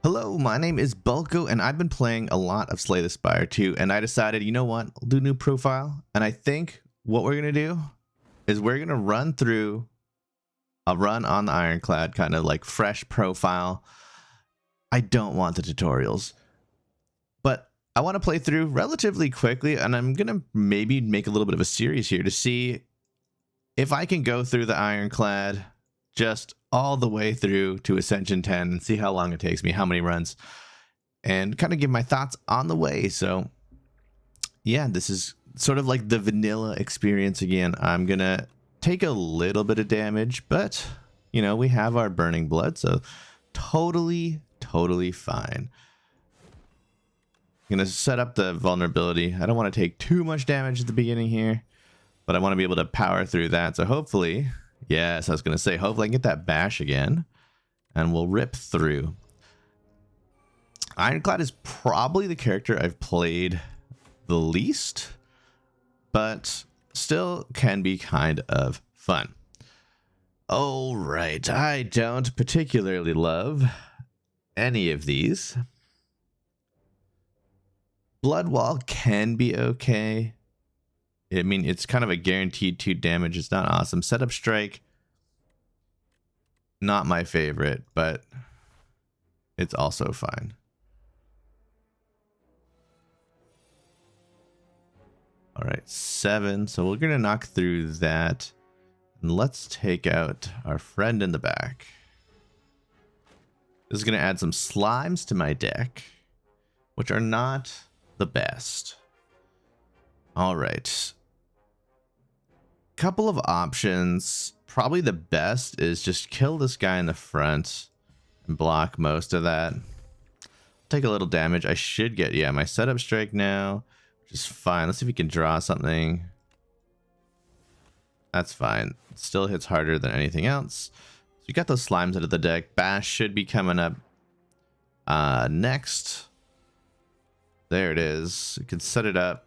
Hello, my name is Bulko, and I've been playing a lot of Slay the Spire 2, and I decided, you know what, I'll do a new profile, and I think what we're going to do is we're going to run through a run on the Ironclad, kind of like fresh profile. I don't want the tutorials, but I want to play through relatively quickly, and I'm going to maybe make a little bit of a series here to see if I can go through the Ironclad just all the way through to Ascension 10 and see how long it takes me, how many runs, and kind of give my thoughts on the way. So yeah, this is sort of like the vanilla experience again. I'm gonna take a little bit of damage, but you know, we have our burning blood, so totally fine. I'm gonna set up the vulnerability. I don't want to take too much damage at the beginning here, but I want to be able to power through that. So hopefully, yes, I was going to say, hopefully I can get that bash again, and we'll rip through. Ironclad is probably the character I've played the least, but still can be kind of fun. All right, I don't particularly love any of these. Blood Wall can be okay. I mean, it's kind of a guaranteed 2 damage. It's not awesome. Setup Strike, not my favorite, but it's also fine. All right, 7. So we're going to knock through that. And let's take out our friend in the back. This is going to add some slimes to my deck, which are not the best. All right. Couple of options. Probably the best is just kill this guy in the front and block most of that. Take a little damage. I should get, yeah, my setup strike now, which is fine. Let's see if we can draw something. That's fine. It still hits harder than anything else. So you got those slimes out of the deck. Bash should be coming up next. There it is. You can set it up,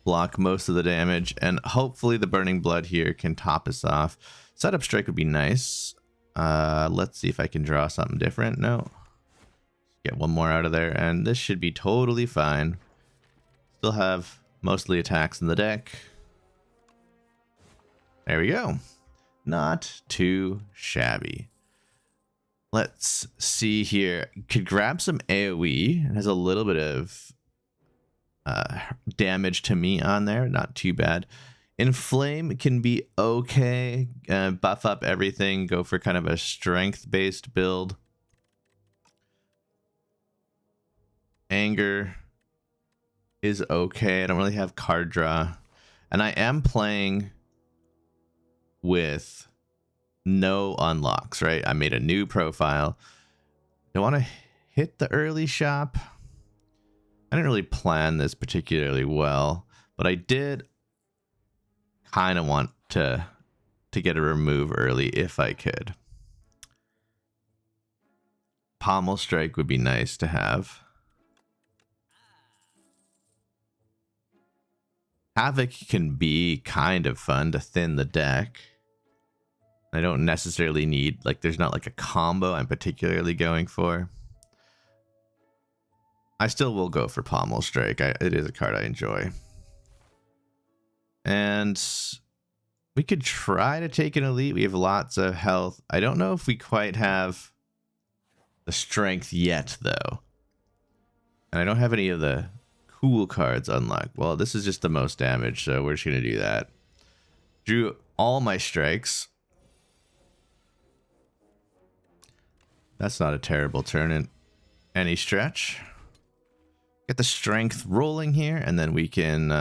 block most of the damage, and hopefully the burning blood here can top us off. Setup strike would be nice. Let's see if I can draw something different. No. Get one more out of there, and this should be totally fine. Still have mostly attacks in the deck. There we go. Not too shabby. Let's see here. Could grab some AoE. It has a little bit of damage to me on there, not too bad. Inflame can be okay. Buff up everything, go for kind of a strength based build. Anger is okay. I don't really have card draw, and I am playing with no unlocks, right? I made a new profile. Don't want to hit the early shop. I didn't really plan this particularly well, but I did kind of want to get a remove early if I could. Pommel Strike would be nice to have. Havoc can be kind of fun to thin the deck. I don't necessarily need, like, there's not like a combo I'm particularly going for. I still will go for Pommel Strike. It is a card I enjoy. And we could try to take an elite. We have lots of health. I don't know if we quite have the strength yet, though. And I don't have any of the cool cards unlocked. Well, this is just the most damage, so we're just going to do that. Drew all my strikes. That's not a terrible turn in any stretch. Get the strength rolling here, and then we can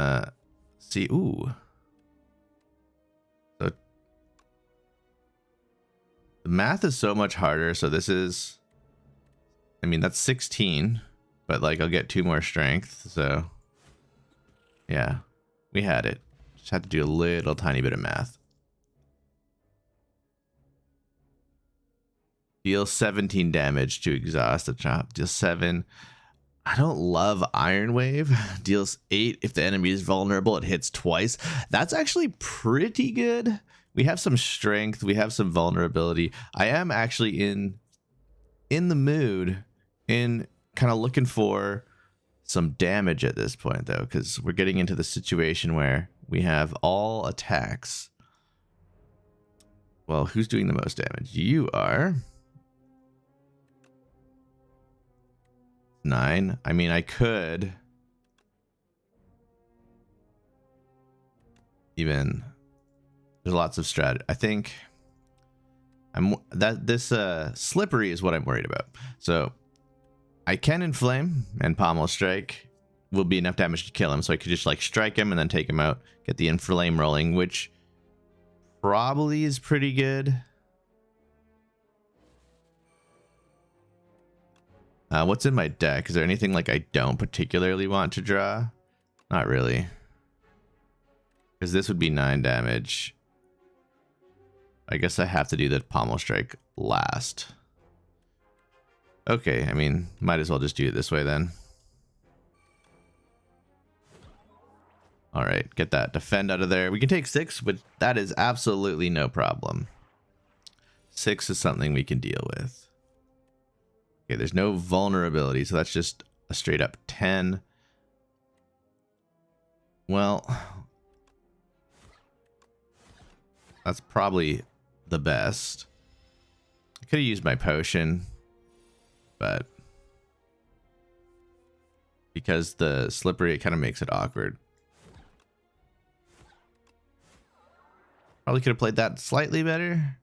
see. Ooh. So the math is so much harder. So this is, I mean, that's 16, but like I'll get 2 more strength. So yeah, we had it. Just had to do a little tiny bit of math. Deal 17 damage to exhaust the chop. Deal 7. I don't love Iron Wave. Deals 8 if the enemy is vulnerable. It hits twice. That's actually pretty good. We have some strength. We have some vulnerability. I am actually in in the mood in kind of looking for some damage at this point, though, because we're getting into the situation where we have all attacks. Well, who's doing the most damage? You are. 9. I mean, I could even. There's lots of strat. I think this slippery is what I'm worried about. So I can inflame, and pommel strike will be enough damage to kill him. So I could just like strike him and then take him out, get the inflame rolling, which probably is pretty good. What's in my deck? Is there anything like I don't particularly want to draw? Not really. Because this would be 9 damage. I guess I have to do the pommel strike last. Okay, I mean, might as well just do it this way then. Alright, get that defend out of there. We can take 6, but that is absolutely no problem. 6 is something we can deal with. Okay, there's no vulnerability, so that's just a straight up 10. Well, that's probably the best. I could have used my potion, but because the slippery, it kind of makes it awkward. Probably could have played that slightly better,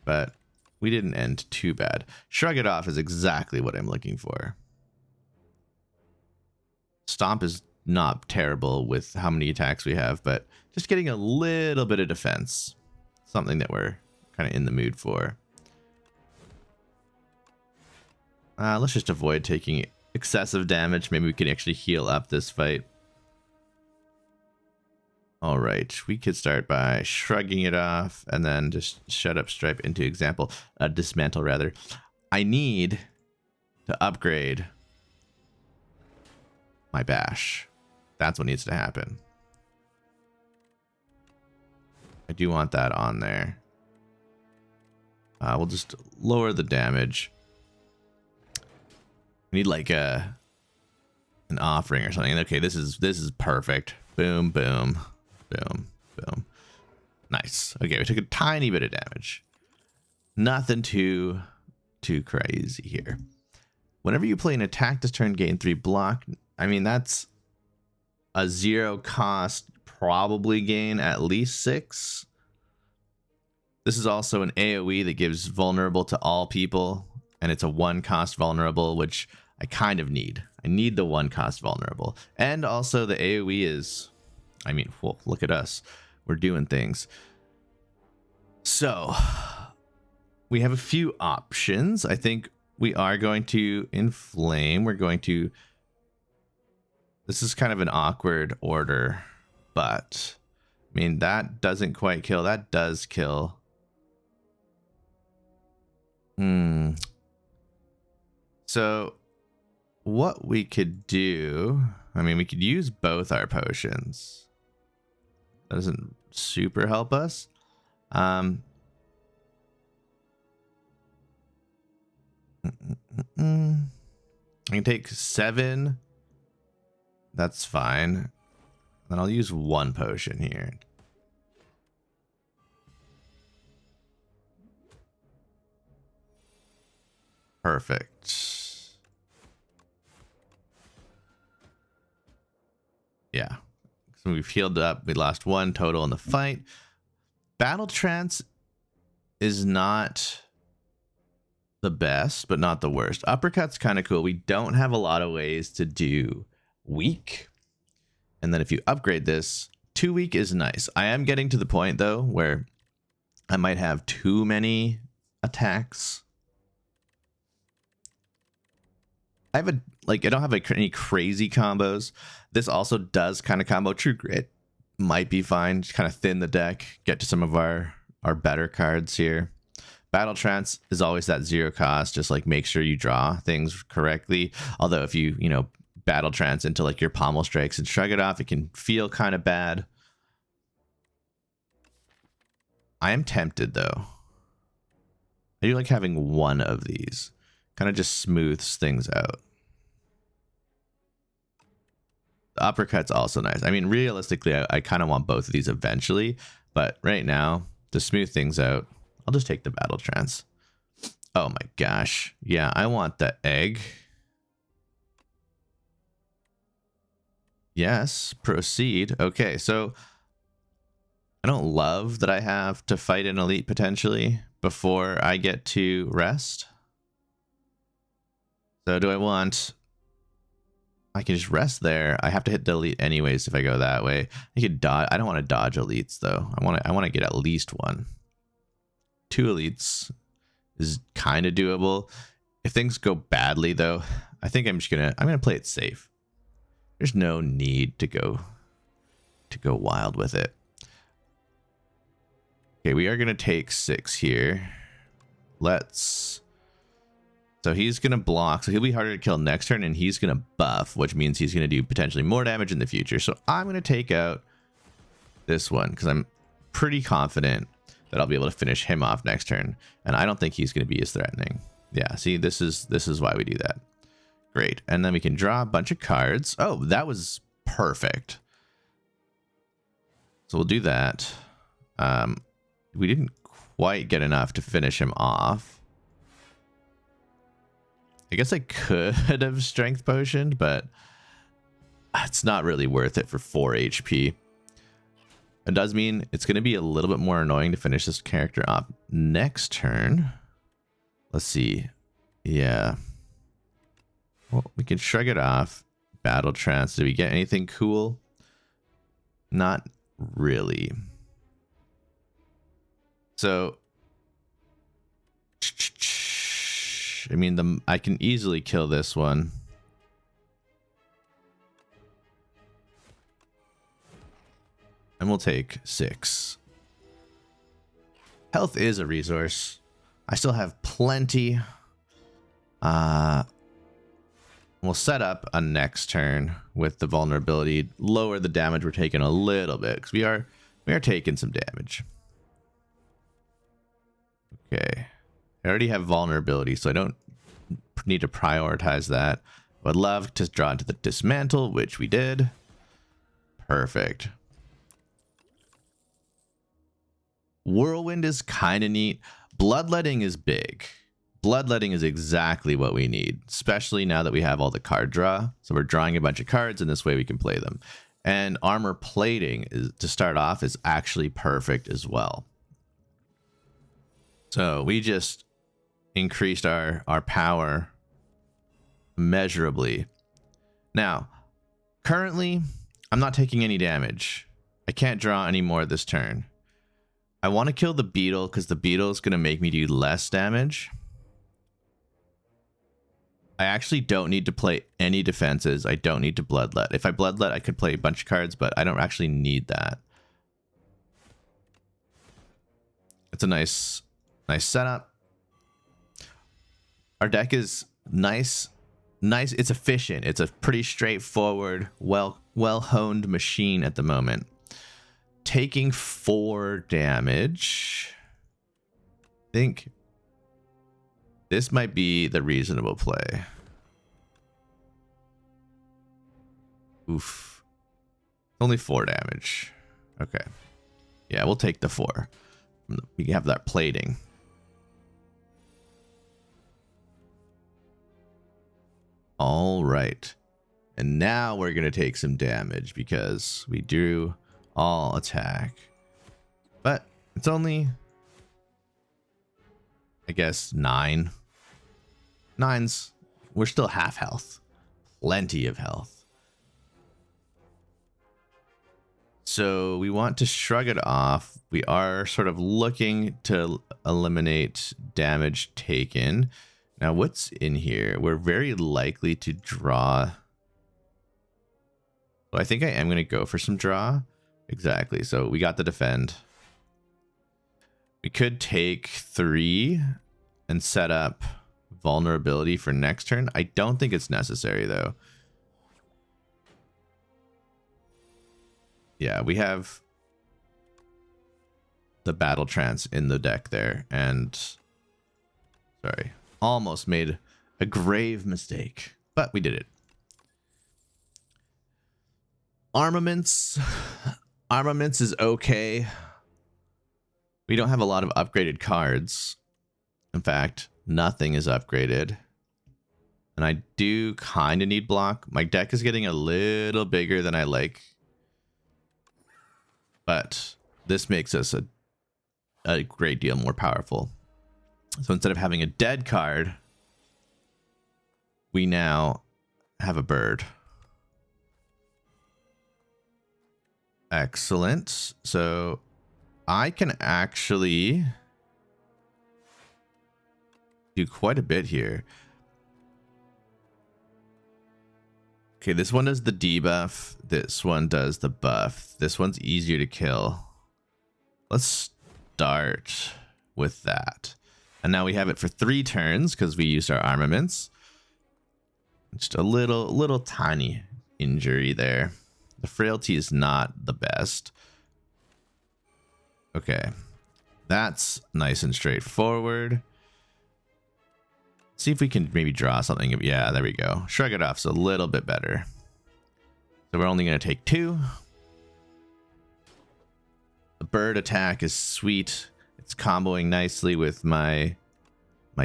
but we didn't end too bad. Shrug it off is exactly what I'm looking for. Stomp is not terrible with how many attacks we have, but just getting a little bit of defense. Something that we're kind of in the mood for. Let's just avoid taking excessive damage. Maybe we can actually heal up this fight. All right, we could start by shrugging it off and then just shut up stripe into example, dismantle rather. I need to upgrade my bash. That's what needs to happen. I do want that on there. We'll just lower the damage. We need like an offering or something. Okay, this is perfect. Boom, boom. Boom, boom. Nice. Okay, we took a tiny bit of damage. Nothing too crazy here. Whenever you play an attack this turn, gain 3 block. I mean, that's a 0 cost, probably gain at least 6. This is also an AoE that gives vulnerable to all people, and it's a 1 cost vulnerable, which I kind of need. I need the 1 cost vulnerable. And also the AoE is... I mean, well, look at us. We're doing things. So, we have a few options. I think we are going to inflame. We're going to... This is kind of an awkward order, but... I mean, that doesn't quite kill. That does kill. So, what we could do... I mean, we could use both our potions. That doesn't super help us. I can take 7. That's fine. Then I'll use 1 potion here. Perfect. Yeah. So we've healed up. We lost 1 total in the fight. Battle Trance is not the best, but not the worst. Uppercut's kind of cool. We don't have a lot of ways to do weak. And then if you upgrade this, 2 weak is nice. I am getting to the point, though, where I might have too many attacks. I don't have any crazy combos. This also does kind of combo. True Grit might be fine. Just kind of thin the deck. Get to some of our better cards here. Battle Trance is always that 0 cost. Just like make sure you draw things correctly. Although if you Battle Trance into like your pommel strikes and shrug it off, it can feel kind of bad. I am tempted though. I do like having 1 of these. kind of just smooths things out. The uppercut's also nice. I mean, realistically, I kind of want both of these eventually, but right now, to smooth things out, I'll just take the battle trance. Oh my gosh. Yeah, I want the egg. Yes, proceed. Okay, so I don't love that I have to fight an elite potentially before I get to rest. So do I want... I can just rest there. I have to hit delete anyways if I go that way. I could dodge. I don't want to dodge elites though. I want to get at least one. 2 elites is kind of doable. If things go badly though, I think I'm gonna play it safe. There's no need to go wild with it. Okay, we are gonna take 6 here. So he's going to block, so he'll be harder to kill next turn, and he's going to buff, which means he's going to do potentially more damage in the future. So I'm going to take out this one, because I'm pretty confident that I'll be able to finish him off next turn, and I don't think he's going to be as threatening. Yeah, see, this is why we do that. Great, and then we can draw a bunch of cards. Oh, that was perfect. So we'll do that. We didn't quite get enough to finish him off. I guess I could have strength potioned, but it's not really worth it for 4 HP. It does mean it's going to be a little bit more annoying to finish this character off next turn. Let's see. Yeah. Well, we can shrug it off. Battle trance. Did we get anything cool? Not really. So... I mean, I can easily kill this one. And we'll take 6. Health is a resource. I still have plenty. We'll set up a next turn with the vulnerability. Lower the damage we're taking a little bit, because we are taking some damage. Okay. I already have vulnerability, so I don't need to prioritize that. Would love to draw into the dismantle, which we did. Perfect. Whirlwind is kind of neat. Bloodletting is big. Bloodletting is exactly what we need, especially now that we have all the card draw. So we're drawing a bunch of cards, and this way we can play them. And armor plating to start off is actually perfect as well. So we just increased our power measurably. Now, currently, I'm not taking any damage. I can't draw any more this turn. I want to kill the beetle because the beetle is going to make me do less damage. I actually don't need to play any defenses. I don't need to bloodlet. If I bloodlet, I could play a bunch of cards, but I don't actually need that. It's a nice setup. Our deck is nice. It's efficient. It's a pretty straightforward, well-honed machine at the moment. Taking 4 damage. I think this might be the reasonable play. Oof. Only 4 damage. Okay. Yeah, we'll take the 4. We have that plating. All right. And now we're going to take some damage because we drew all attack. But it's only, I guess, 9. 9's, we're still half health. Plenty of health. So we want to shrug it off. We are sort of looking to eliminate damage taken. Now, what's in here? We're very likely to draw. So I think I am going to go for some draw. Exactly. So we got the defend. We could take 3 and set up vulnerability for next turn. I don't think it's necessary, though. Yeah, we have the battle trance in the deck there. And sorry. Almost made A grave mistake, but we did it. Armaments. Armaments is okay. We don't have a lot of upgraded cards. In fact, nothing is upgraded. And I do kind of need block. My deck is getting a little bigger than I like. But this makes us a great deal more powerful. So instead of having a dead card, we now have a bird. Excellent. So I can actually do quite a bit here. Okay, this one does the debuff. This one does the buff. This one's easier to kill. Let's start with that. And now we have it for 3 turns because we used our armaments. Just a little tiny injury there. The frailty is not the best. Okay. That's nice and straightforward. See if we can maybe draw something. Yeah, there we go. Shrug it off's a little bit better. So we're only going to take 2. The bird attack is sweet. It's comboing nicely with my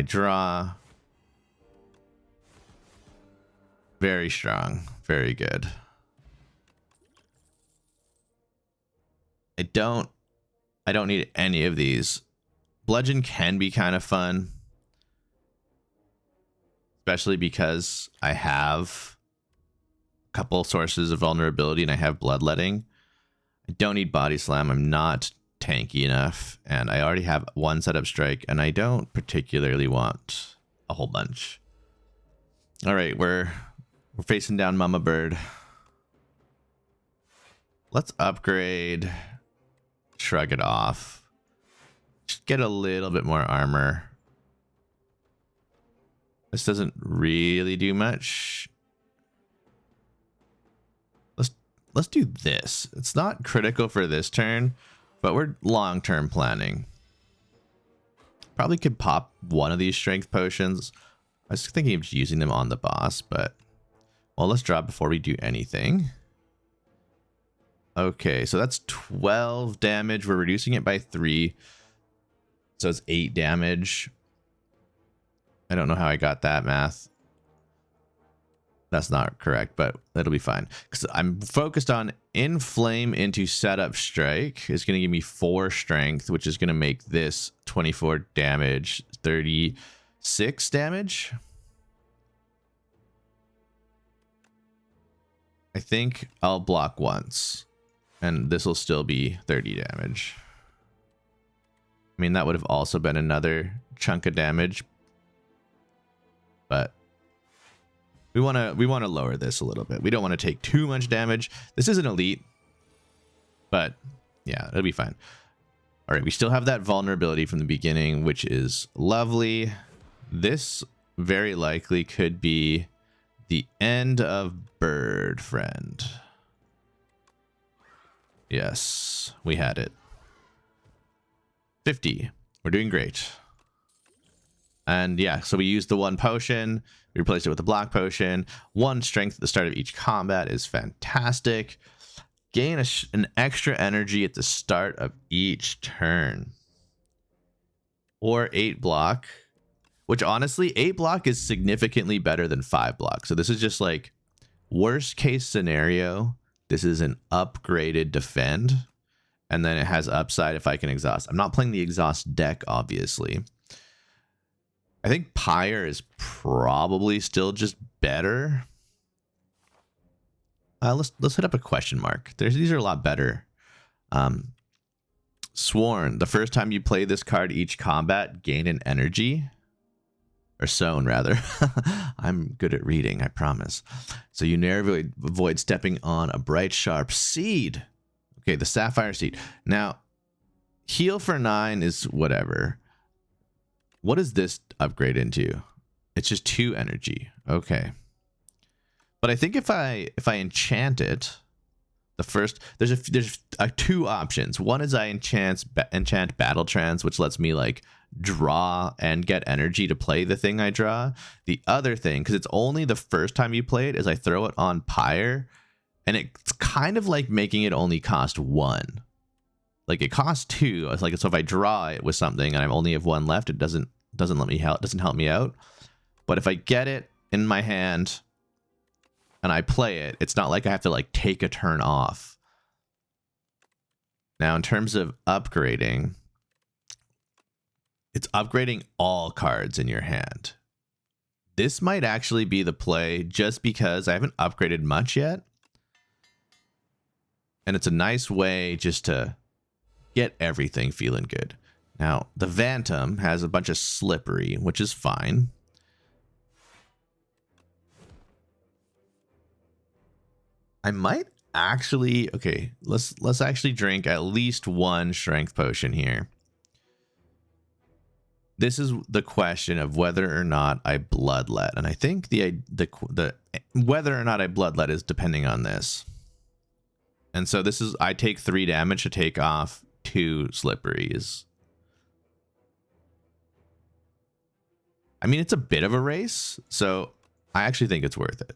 draw. Very strong. Very good. I don't need any of these. Bludgeon can be kind of fun. Especially because I have a couple sources of vulnerability and I have bloodletting. I don't need body slam. I'm not tanky enough. And I already have 1 setup strike. And I don't particularly want a whole bunch. All right, we're facing down Mama Bird. Let's upgrade. Shrug it off. Just get a little bit more armor. This doesn't really do much. Let's do this. It's not critical for this turn, but we're long-term planning. Probably could pop one of these strength potions. I was thinking of using them on the boss, but well, let's drop before we do anything. Okay, so that's 12 damage. We're reducing it by 3. So it's 8 damage. I don't know how I got that math. That's not correct, but it'll be fine. Because I'm focused on Inflame into Setup Strike. It's going to give me 4 strength, which is going to make this 24 damage, 36 damage. I think I'll block once. And this will still be 30 damage. I mean, that would have also been another chunk of damage. But we want to lower this a little bit. We don't want to take too much damage. This isn't elite, but yeah, it'll be fine. All right, we still have that vulnerability from the beginning, which is lovely. This very likely could be the end of Bird Friend. Yes, we had it. 50. We're doing great. And yeah, so we used the 1 potion, we replaced it with a block potion. 1 strength at the start of each combat is fantastic. Gain an extra energy at the start of each turn. Or 8 block, which honestly, 8 block is significantly better than 5 block. So this is just like worst case scenario. This is an upgraded defend. And then it has upside if I can exhaust. I'm not playing the exhaust deck, obviously. I think Pyre is probably still just better. Let's hit up a question mark. These are a lot better. Sworn. The first time you play this card each combat, gain an energy. Or sown, rather. I'm good at reading, I promise. So you never avoid stepping on a bright, sharp seed. Okay, the Sapphire Seed. Now, heal for 9 is whatever. What does this upgrade into? It's just 2 energy. Okay. But I think if I enchant it, the first there's 2 options. One is I enchant Battle Trance, which lets me like draw and get energy to play the thing I draw. The other thing, because it's only the first time you play it, is I throw it on Pyre, and it's kind of like making it only cost 1. Like it costs 2. It's like, so if I draw it with something and I only have 1 left, it doesn't help me out. But if I get it in my hand and I play it, it's not like I have to like take a turn off. Now, in terms of upgrading, it's upgrading all cards in your hand. This might actually be the play just because I haven't upgraded much yet. And it's a nice way just to get everything feeling good. Now, the Phantom has a bunch of slippery, which is fine. I might actually, okay, let's actually drink at least 1 strength potion here. This is the question of whether or not I bloodlet, and I think the whether or not I bloodlet is depending on this. And so this is, I take 3 damage to take off 2 slipperies. I mean, it's a bit of a race, so I actually think it's worth it.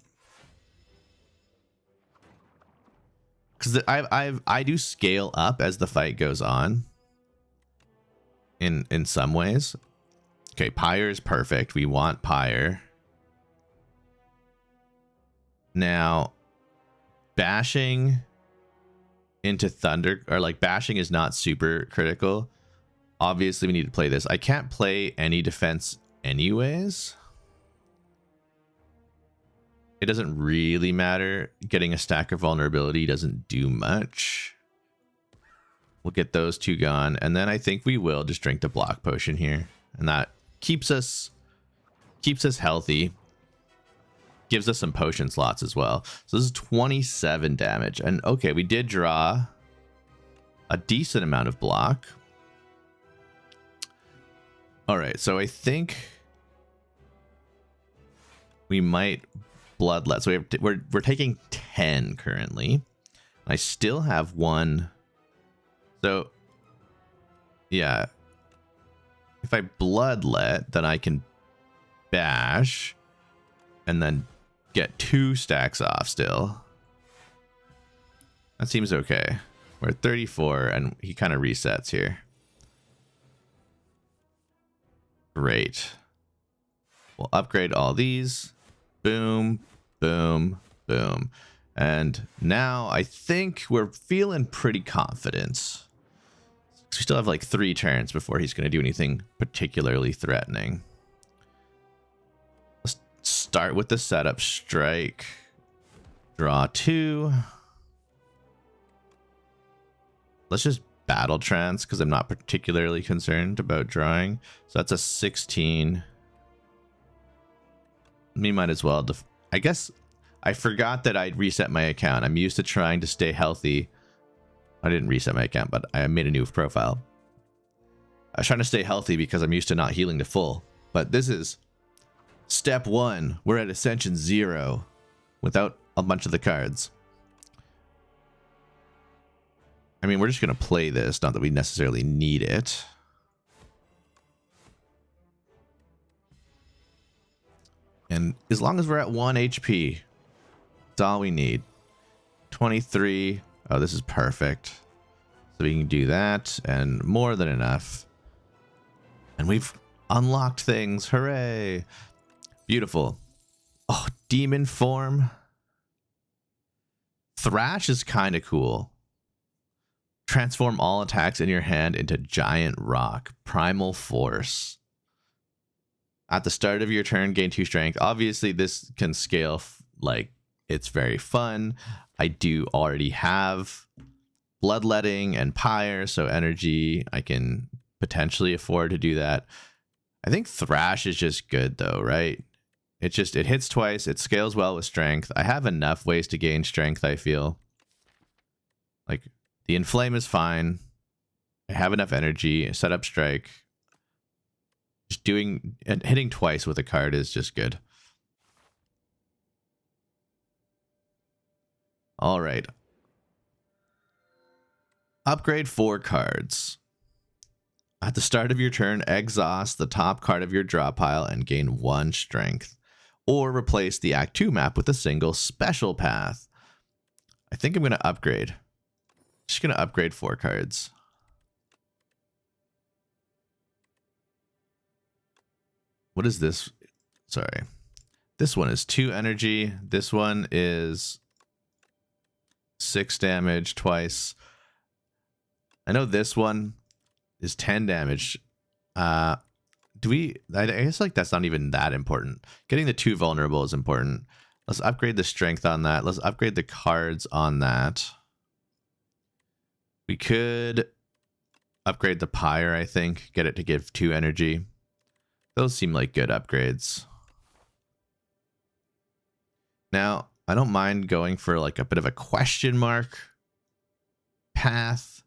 Because I do scale up as the fight goes on. In some ways. Okay, Pyre is perfect. We want Pyre. Now, bashing into Thunder, or like bashing is not super critical. Obviously, we need to play this. I can't play any defense anyways. It doesn't really matter. Getting a stack of vulnerability doesn't do much. We'll get those 2 gone, and then I think we will just drink the block potion here, and that keeps us healthy. Gives us some potion slots as well. So this is 27 damage, and okay, we did draw a decent amount of block. All right, so I think we might bloodlet. So we're taking 10 currently. I still have 1. So, yeah, if I bloodlet, then I can bash and then get 2 stacks off still. That seems okay. We're at 34 and he kind of resets here. Great. We'll upgrade all these. Boom, boom, boom. And now I think we're feeling pretty confident. We still have like 3 turns before he's going to do anything particularly threatening. Let's start with the setup strike. Draw 2. Let's just battle trance because I'm not particularly concerned about drawing. So that's a 16. We might as well. I guess I forgot that I'd reset my account. I'm used to trying to stay healthy. I didn't reset my account, but I made a new profile. I was trying to stay healthy because I'm used to not healing to full. But this is step 1. We're at Ascension 0 without a bunch of the cards. I mean, we're just going to play this, not that we necessarily need it. And as long as we're at 1 HP, that's all we need. 23. Oh, this is perfect. So we can do that and more than enough. And we've unlocked things. Hooray. Beautiful. Oh, demon form. Thrash is kind of cool. Transform all attacks in your hand into giant rock. Primal force. At the start of your turn, gain 2 strength. Obviously, this can scale like it's very fun. I do already have bloodletting and pyre, so energy, I can potentially afford to do that. I think thrash is just good though, right? It hits twice, it scales well with strength. I have enough ways to gain strength, I feel. Like the inflame is fine. I have enough energy, set up strike. Just doing and hitting twice with a card is just good. All right. Upgrade 4 cards. At the start of your turn, exhaust the top card of your draw pile and gain 1 strength. Or replace the Act 2 map with a single special path. I think I'm going to upgrade. Just going to upgrade 4 cards. What is this? Sorry. This one is 2 energy. This one is 6 damage twice. I know this one is 10 damage. I guess like that's not even that important. Getting the 2 vulnerable is important. Let's upgrade the strength on that. Let's upgrade the cards on that. We could upgrade the pyre, I think. Get it to give 2 energy. Those seem like good upgrades. Now, I don't mind going for like a bit of a question mark path.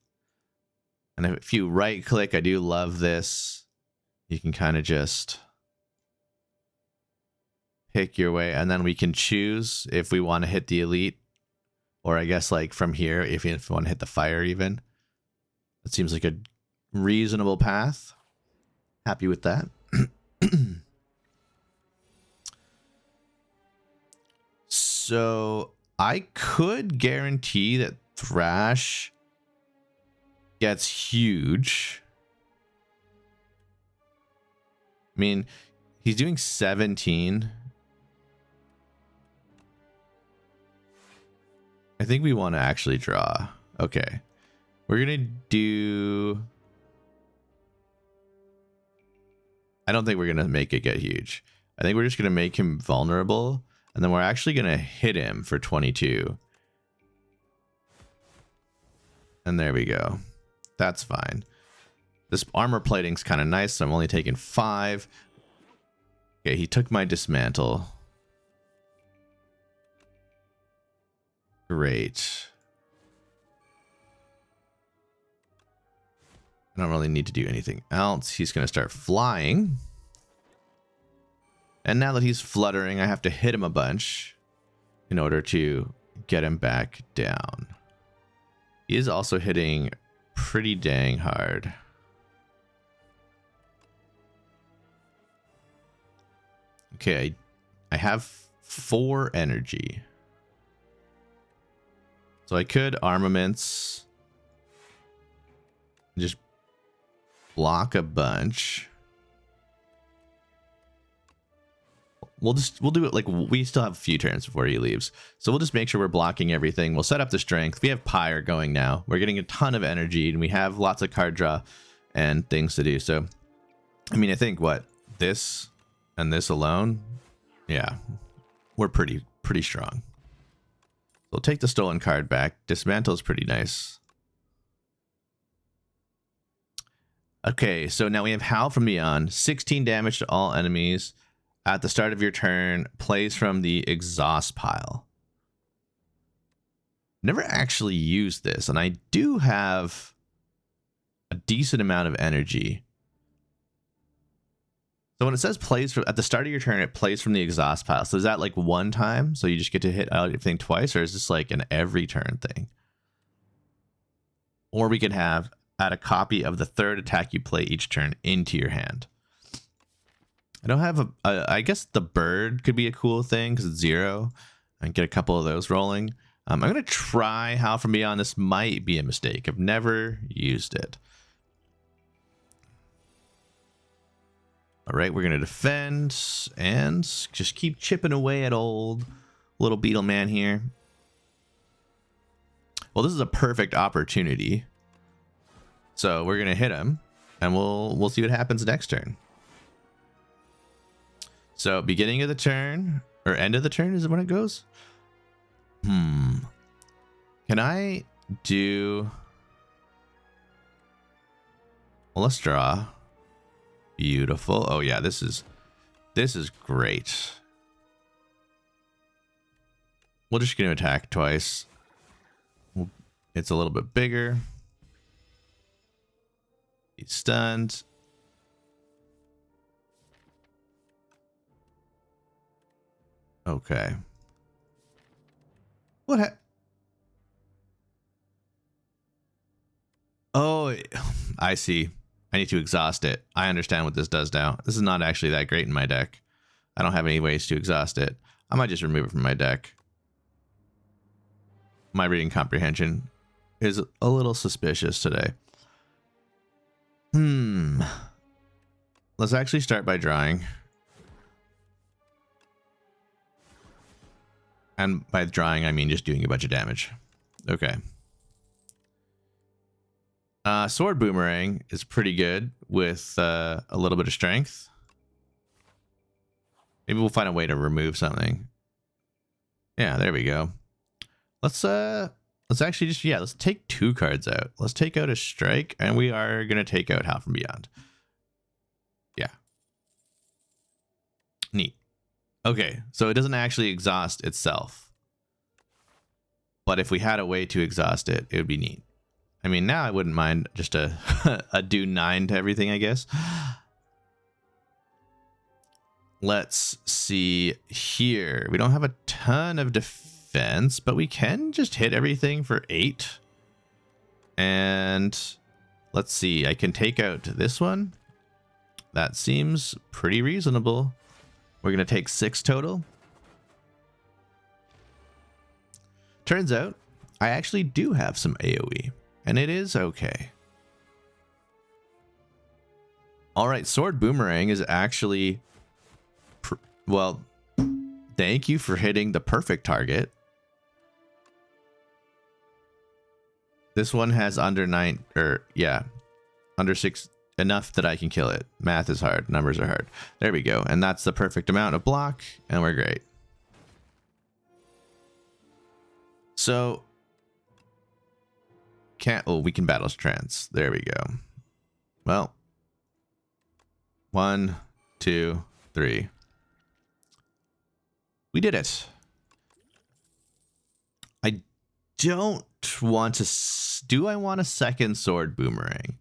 And if you right click, I do love this. You can kind of just pick your way, and then we can choose if we want to hit the elite, or I guess like from here, if you want to hit the fire even. It seems like a reasonable path. Happy with that. So I could guarantee that Thrash gets huge. I mean, he's doing 17. I think we want to actually draw. Okay. We're going to do... I don't think we're going to make it get huge. I think we're just going to make him vulnerable. And then we're actually going to hit him for 22. And there we go. That's fine. This armor plating's kind of nice, so I'm only taking 5. Okay, he took my dismantle. Great. I don't really need to do anything else. He's going to start flying. And now that he's fluttering, I have to hit him a bunch in order to get him back down. He is also hitting pretty dang hard. Okay, I have 4 energy. So I could armaments. Just block a bunch. We'll do it like we still have a few turns before he leaves. So we'll just make sure we're blocking everything. We'll set up the strength. We have pyre going now. We're getting a ton of energy and we have lots of card draw and things to do. So, I mean, I think what this and this alone, yeah, we're pretty strong. We'll take the stolen card back. Dismantle is pretty nice. Okay, so now we have Howl from Beyond. 16 damage to all enemies. At the start of your turn, plays from the exhaust pile. Never actually used this, and I do have a decent amount of energy. So when it says plays from, at the start of your turn, it plays from the exhaust pile. So is that like one time? So you just get to hit everything twice, or is this like an every turn thing? Or we can have add a copy of the 3rd attack you play each turn into your hand. I don't have I guess the bird could be a cool thing because it's 0. I can get a couple of those rolling. I'm going to try Howl from Beyond. This might be a mistake. I've never used it. All right, we're going to defend and just keep chipping away at old little beetle man here. Well, this is a perfect opportunity. So we're going to hit him and we'll see what happens next turn. So beginning of the turn or end of the turn is when it goes. Can I do? Well, let's draw. Beautiful. Oh yeah, this is great. We're just going to attack twice. It's a little bit bigger. He's stunned. Okay. What? Oh, I see. I need to exhaust it. I understand what this does now. This is not actually that great in my deck. I don't have any ways to exhaust it. I might just remove it from my deck. My reading comprehension is a little suspicious today. Let's actually start by drawing. And by drawing, I mean just doing a bunch of damage. Okay. Sword Boomerang is pretty good with a little bit of strength. Maybe we'll find a way to remove something. Yeah, there we go. Let's actually just, yeah, let's take 2 cards out. Let's take out a strike, and we are going to take out Howl from Beyond. Yeah. Neat. Okay, so it doesn't actually exhaust itself. But if we had a way to exhaust it, it would be neat. I mean, now I wouldn't mind just a, a do 9 to everything, I guess. Let's see here. We don't have a ton of defense, but we can just hit everything for 8. And let's see. I can take out this one. That seems pretty reasonable. We're going to take 6 total. Turns out, I actually do have some AoE, and it is okay. All right, Sword Boomerang is actually... well, thank you for hitting the perfect target. This one has under 9, or yeah, under 6, enough that I can kill it. Math is hard, numbers are hard. There we go, and that's the perfect amount of block, and we're great. So, we can battle trance. There we go. Well, 1, 2, 3. We did it. I don't want to... do I want a second Sword Boomerang?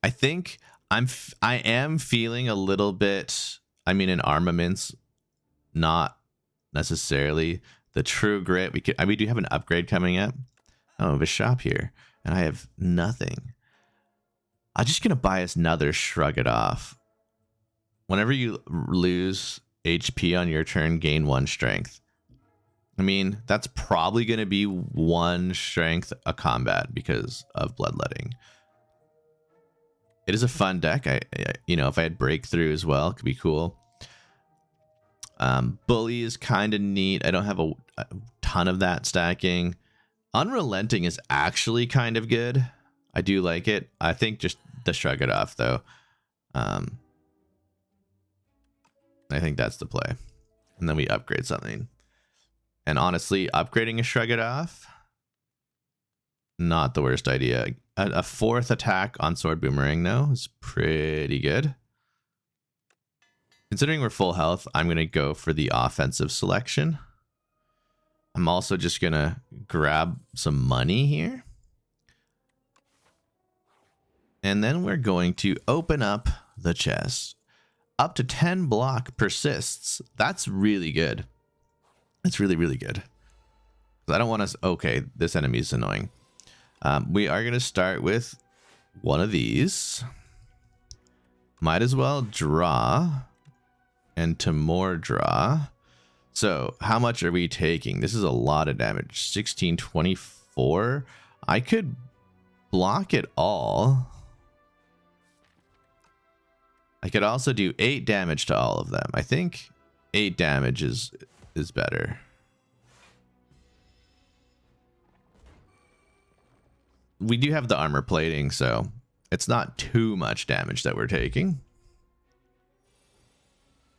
I think I am feeling a little bit... I mean, in armaments, not necessarily the true grit. We do have an upgrade coming up. Oh, we have a shop here, and I have nothing. I'm just gonna buy us another Shrug It Off. Whenever you lose HP on your turn, gain 1 strength. I mean, that's probably going to be 1 strength a combat because of Bloodletting. It is a fun deck. You know, if I had Breakthrough as well, it could be cool. Bully is kind of neat. I don't have a ton of that stacking. Unrelenting is actually kind of good. I do like it. I think just the Shrug It Off, though. I think that's the play. And then we upgrade something. And honestly, upgrading a Shrug It Off, not the worst idea. A 4th attack on Sword Boomerang, though, is pretty good. Considering we're full health, I'm going to go for the offensive selection. I'm also just going to grab some money here. And then we're going to open up the chest. Up to 10 block persists. That's really good. That's really, really good. I don't want to... okay, this enemy is annoying. We are going to start with one of these. Might as well draw. And to more draw. So, how much are we taking? This is a lot of damage. 1624. I could block it all. I could also do 8 damage to all of them. I think 8 damage is better. We do have the armor plating, so it's not too much damage that we're taking.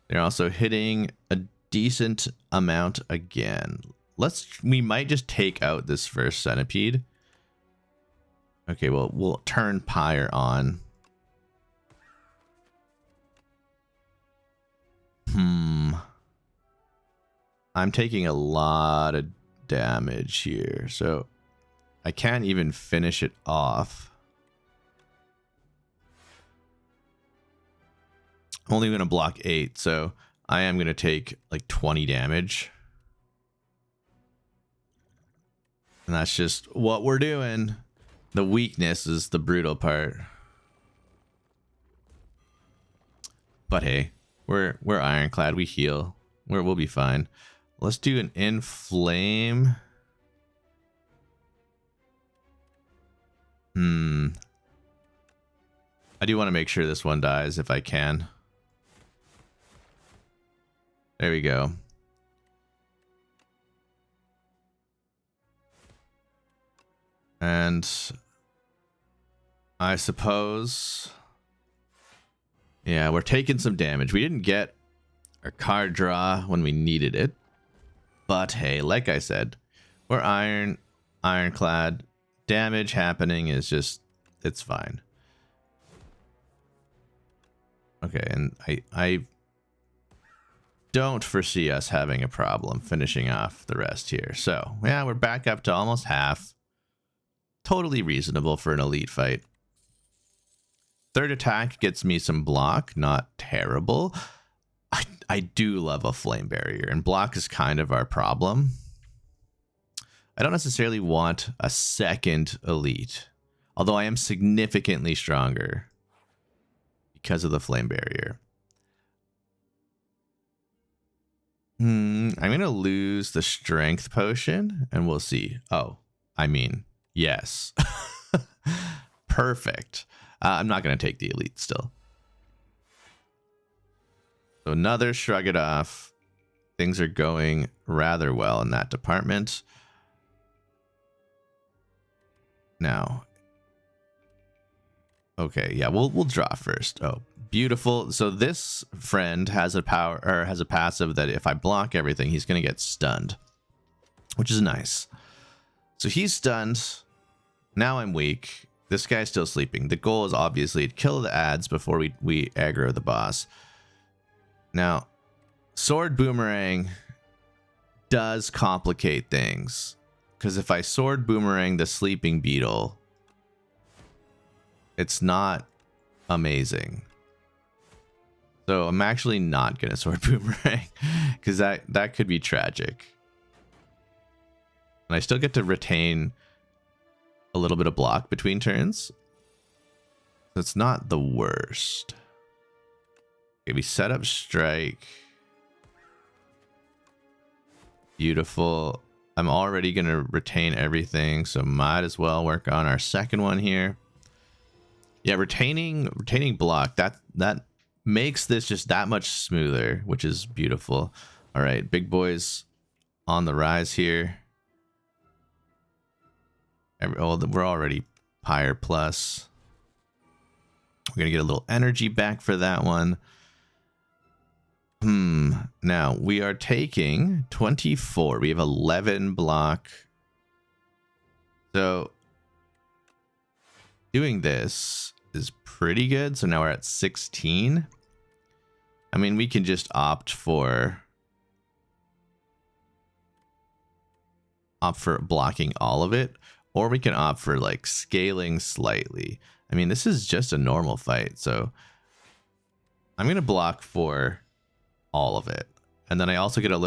They're also hitting a decent amount again. We might just take out this first centipede. Okay, well, we'll turn Pyre on. I'm taking a lot of damage here, so I can't even finish it off. I'm only going to block 8, so I am going to take like 20 damage. And that's just what we're doing. The weakness is the brutal part. But hey, we're Ironclad. We heal. We'll be fine. Let's do an inflame. I do want to make sure this one dies if I can. There we go. And I suppose, yeah, we're taking some damage. We didn't get our card draw when we needed it. But hey, like I said, we're Ironclad. Damage happening is just, it's fine. Okay, and I don't foresee us having a problem finishing off the rest here. So, yeah, we're back up to almost half. Totally reasonable for an elite fight. Third attack gets me some block, not terrible. I do love a flame barrier, and block is kind of our problem. I don't necessarily want a second elite, although I am significantly stronger because of the flame barrier. I'm going to lose the strength potion, and we'll see. Oh, I mean, yes. Perfect. I'm not going to take the elite still. So another shrug it off. Things are going rather well in that department. Now, okay, yeah, we'll draw first. Oh, beautiful. So this friend has a power, or has a passive that if I block everything, he's going to get stunned, which is nice. So he's stunned. Now I'm weak. This guy's still sleeping. The goal is obviously to kill the ads before we aggro the boss. Now, sword boomerang does complicate things, because if I sword boomerang the sleeping beetle, it's not amazing. So I'm actually not gonna sword boomerang, because that could be tragic. And I still get to retain a little bit of block between turns. So it's not the worst. Okay, we set up strike. Beautiful. I'm already going to retain everything, so might as well work on our second one here. Yeah, retaining block, that makes this just that much smoother, which is beautiful. All right, big boys on the rise here. We're already Pyre plus. We're going to get a little energy back for that one. Now we are taking 24. We have 11 block. So doing this is pretty good. So now we're at 16. I mean, we can just opt for blocking all of it, or we can opt for like scaling slightly. I mean, this is just a normal fight, so I'm going to block for all of it. And then I also get a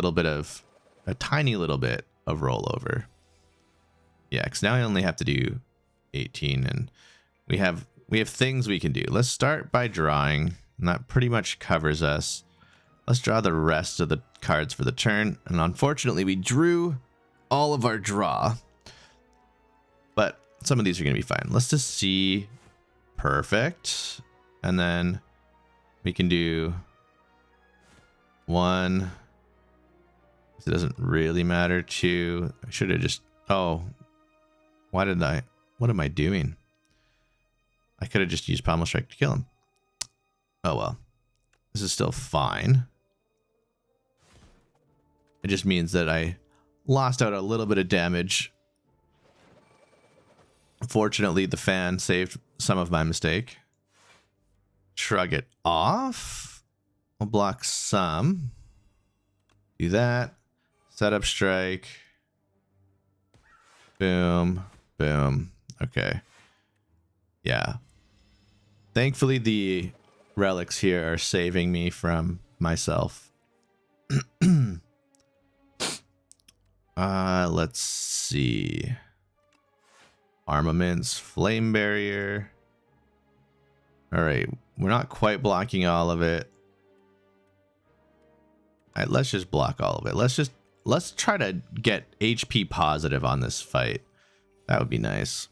tiny little bit of rollover. Yeah, because now I only have to do 18, and we have things we can do. Let's start by drawing, and that pretty much covers us. Let's draw the rest of the cards for the turn, and unfortunately we drew all of our draw, but some of these are going to be fine. Let's just see. Perfect. And then we can do 1. It doesn't really matter. 2. I should have just, oh, what am I doing? I could have just used Pommel Strike to kill him. Oh well, this is still fine. It just means that I lost out a little bit of damage. Fortunately, the fan saved some of my mistake. Shrug it off. We'll block some. Do that. Set up strike. Boom. Boom. Okay. Yeah. Thankfully, the relics here are saving me from myself. Let's see. Armaments, flame barrier. All right, we're not quite blocking all of it. right, let's just block all of it. Let's try to get HP positive on this fight. That would be nice.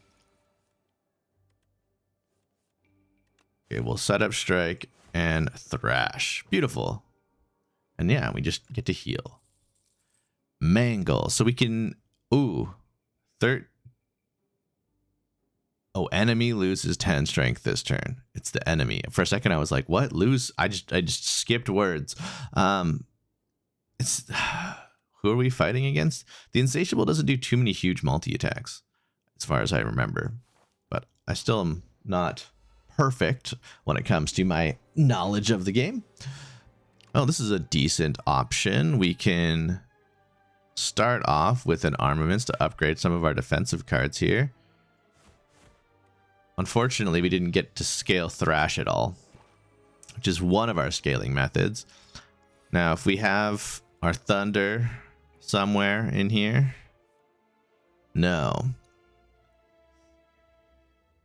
Okay, we'll set up strike and thrash. Beautiful. And yeah, we just get to heal. Mangle. So we can... Ooh. Enemy loses 10 strength this turn. It's the enemy. For a second I was like, what? Lose? I just skipped words. It's... Who are we fighting against? The Insatiable doesn't do too many huge multi-attacks, as far as I remember. But I still am not perfect when it comes to my knowledge of the game. Oh, this is a decent option. We can start off with an armaments to upgrade some of our defensive cards here. Unfortunately, we didn't get to scale Thrash at all, which is one of our scaling methods. Now, if we have our Thunder somewhere in here. No.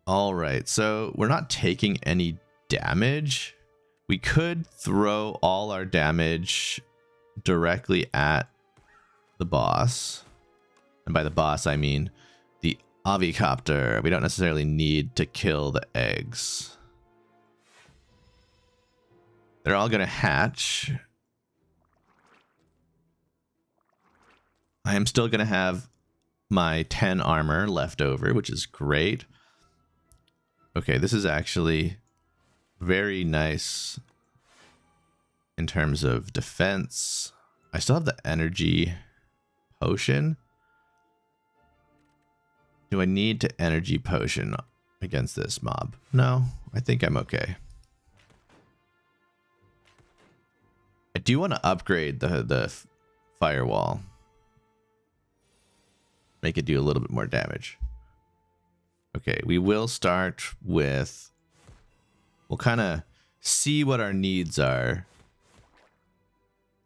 All right, so we're not taking any damage. We could throw all our damage directly at the boss. And by the boss, I mean the Avicopter. We don't necessarily need to kill the eggs. They're all going to hatch. I am still going to have my 10 armor left over, which is great. Okay, this is actually very nice in terms of defense. I still have the energy potion. Do I need to energy potion against this mob? No, I think I'm okay. I do want to upgrade the firewall. Make it do a little bit more damage. Okay, we will start with... We'll kind of see what our needs are.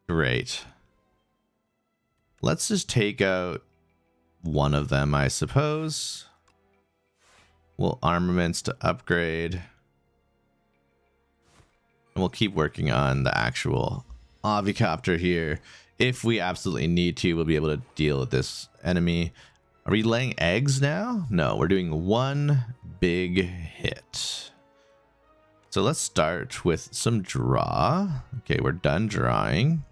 Great. Let's just take out one of them, I suppose. We'll armaments to upgrade. And we'll keep working on the actual Avicopter here. If we absolutely need to, we'll be able to deal with this enemy. Are we laying eggs now? No, we're doing one big hit. So let's start with some draw. Okay, we're done drawing.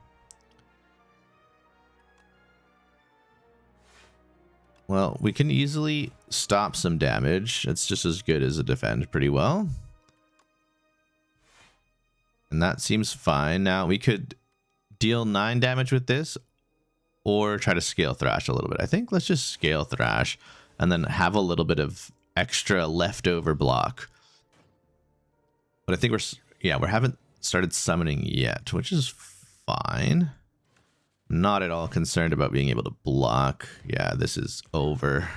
Well, we can easily stop some damage. It's just as good as a defend pretty well. And that seems fine. Now we could deal 9 damage with this or try to scale Thrash a little bit. I think let's just scale Thrash and then have a little bit of extra leftover block. But I think we haven't started summoning yet, which is fine. Not at all concerned about being able to block. Yeah, this is over.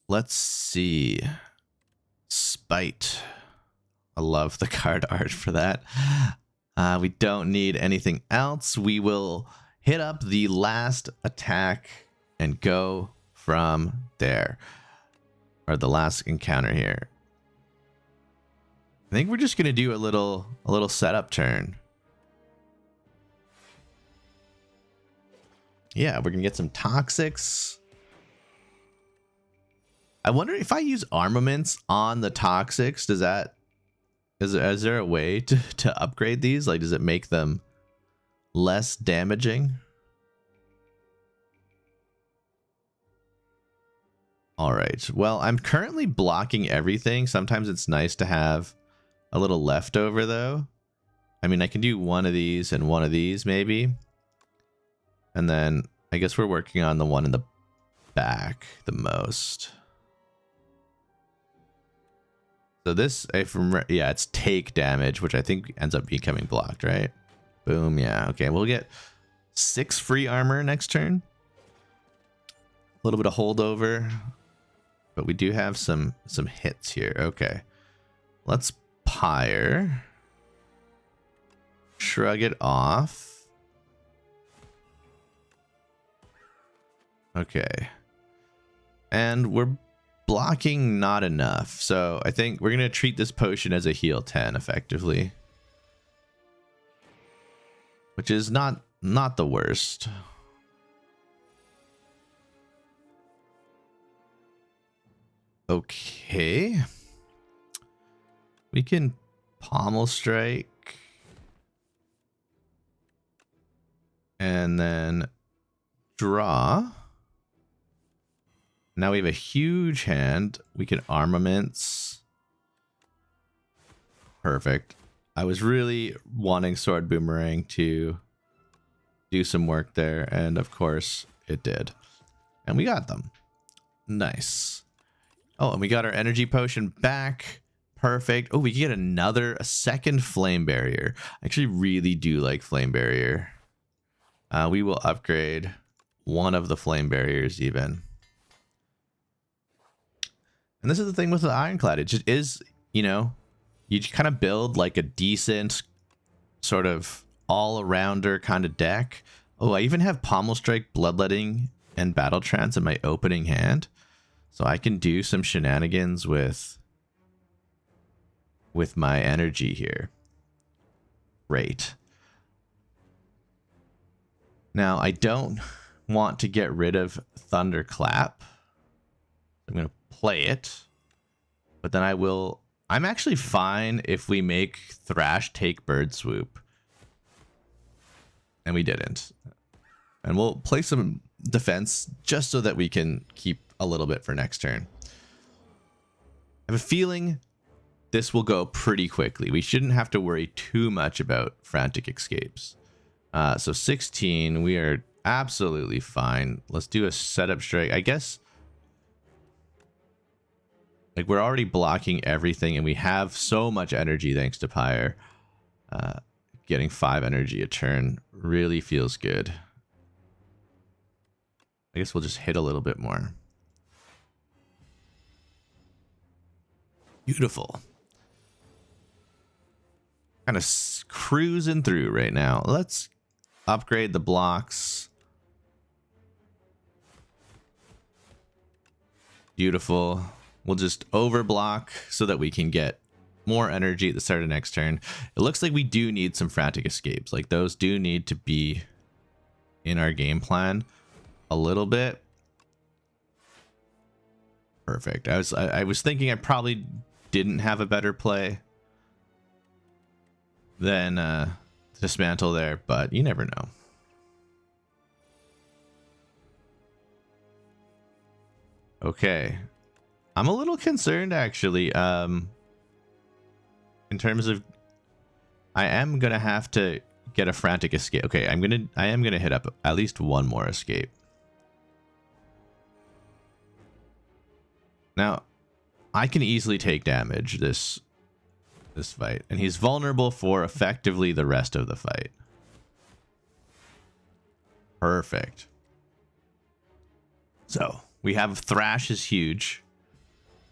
Let's see. Spite. I love the card art for that. We don't need anything else. We will hit up the last attack and go from there. Or the last encounter here. I think we're just gonna do a little setup turn. Yeah, we're gonna get some toxics. I wonder if I use armaments on the toxics, is there a way to upgrade these? Like, does it make them less damaging? All right. Well, I'm currently blocking everything. Sometimes it's nice to have a little leftover, though. I mean, I can do one of these and one of these, maybe. And then I guess we're working on the one in the back the most. So this, yeah, it's take damage, which I think ends up becoming blocked, right? Boom, yeah. Okay, we'll get 6 free armor next turn. A little bit of holdover. But we do have some hits here. Okay. Let's Pyre. Shrug it off. Okay. And we're blocking not enough. So I think we're going to treat this potion as a heal 10 effectively. Which is not the worst. Okay. We can pommel strike. And then draw. Now we have a huge hand. We can armaments. Perfect. I was really wanting Sword Boomerang to do some work there, and of course it did. And we got them. Nice. Oh, and we got our energy potion back. Perfect. Oh, we get a second flame barrier. I actually really do like flame barrier. We will upgrade one of the flame barriers even. And this is the thing with the Ironclad. It just is, you know, you kind of build like a decent sort of all-arounder kind of deck. Oh, I even have Pommel Strike, Bloodletting, and Battle Trance in my opening hand. So I can do some shenanigans with my energy here. Great. Now, I don't want to get rid of Thunderclap. I'm going to play it. But then I'm actually fine if we make Thrash take Bird Swoop. And we didn't. And we'll play some defense just so that we can keep a little bit for next turn. I have a feeling this will go pretty quickly. We shouldn't have to worry too much about frantic escapes. So 16, we are absolutely fine. Let's do a setup strike. I guess like we're already blocking everything and we have so much energy thanks to Pyre. Getting 5 energy a turn really feels good. I guess we'll just hit a little bit more. Beautiful. Kind of cruising through right now. Let's upgrade the blocks. Beautiful. We'll just overblock so that we can get more energy at the start of next turn. It looks like we do need some frantic escapes. Like those do need to be in our game plan a little bit. Perfect. I was thinking I probably didn't have a better play than Dismantle there, but you never know. Okay. I'm a little concerned actually. In terms of I am gonna have to get a frantic escape. Okay, I am gonna hit up at least one more escape. Now, I can easily take damage this fight, and he's vulnerable for effectively the rest of the fight. Perfect. So we have Thrash is huge.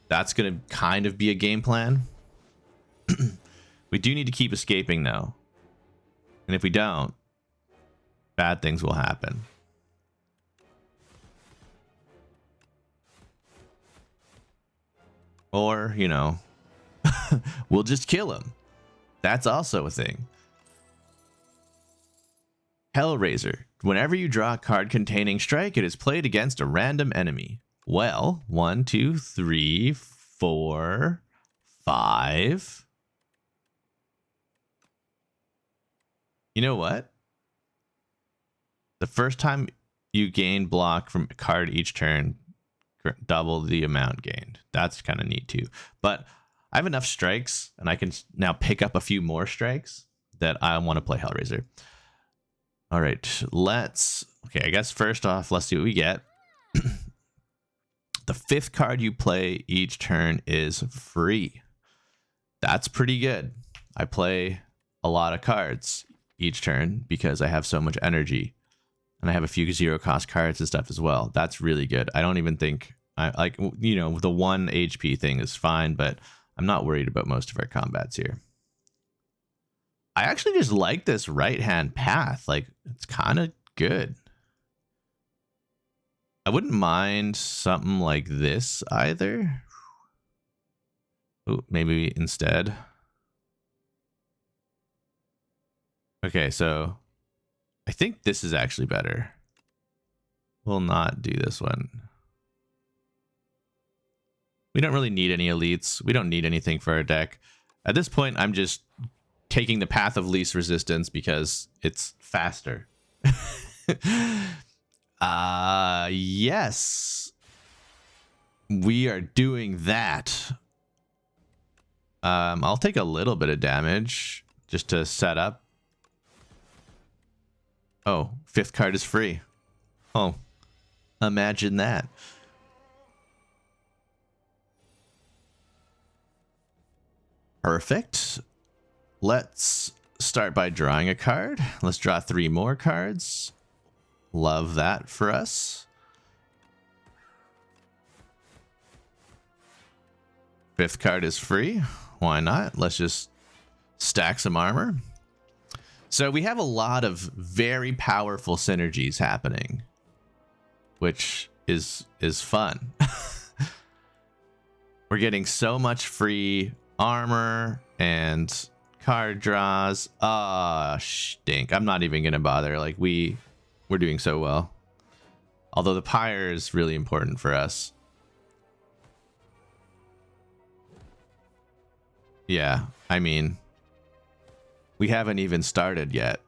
That's gonna kind of be a game plan. We do need to keep escaping though, and if we don't, bad things will happen. Or, you know, we'll just kill him. That's also a thing. Hellraiser. Whenever you draw a card containing strike, it is played against a random enemy. Well, 1, 2, 3, 4, 5. You know what? The first time you gain block from a card each turn, double the amount gained. That's kind of neat too. But I have enough strikes and I can now pick up a few more strikes that I want to play Hellraiser. All right, okay, I guess first off, let's see what we get. The 5th card you play each turn is free. That's pretty good. I play a lot of cards each turn because I have so much energy. And I have a few 0-cost cards and stuff as well. That's really good. I don't even think you know, the 1 HP thing is fine, but I'm not worried about most of our combats here. I actually just like this right hand path. Like, it's kind of good. I wouldn't mind something like this either. Oh, maybe instead. Okay, so I think this is actually better. We'll not do this one. We don't really need any elites. We don't need anything for our deck. At this point, I'm just taking the path of least resistance because it's faster. Yes. We are doing that. I'll take a little bit of damage just to set up. Oh, 5th card is free. Oh, imagine that. Perfect. Let's start by drawing a card. Let's draw 3 more cards. Love that for us. 5th card is free. Why not? Let's just stack some armor. So we have a lot of very powerful synergies happening, which is fun. We're getting so much free armor and card draws. Stink. I'm not even gonna bother. Like we're doing so well. Although the pyre is really important for us. Yeah, I mean, we haven't even started yet.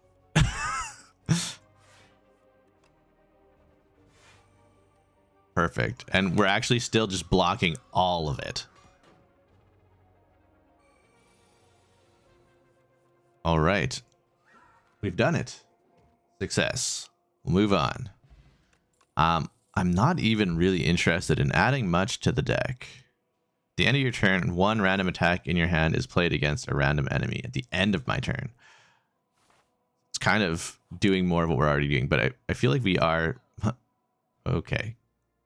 Perfect. And we're actually still just blocking all of it. All right. We've done it. Success. We'll move on. I'm not even really interested in adding much to the deck. At the end of your turn, 1 random attack in your hand is played against a random enemy at the end of my turn. It's kind of doing more of what we're already doing, but I feel like we are... Okay.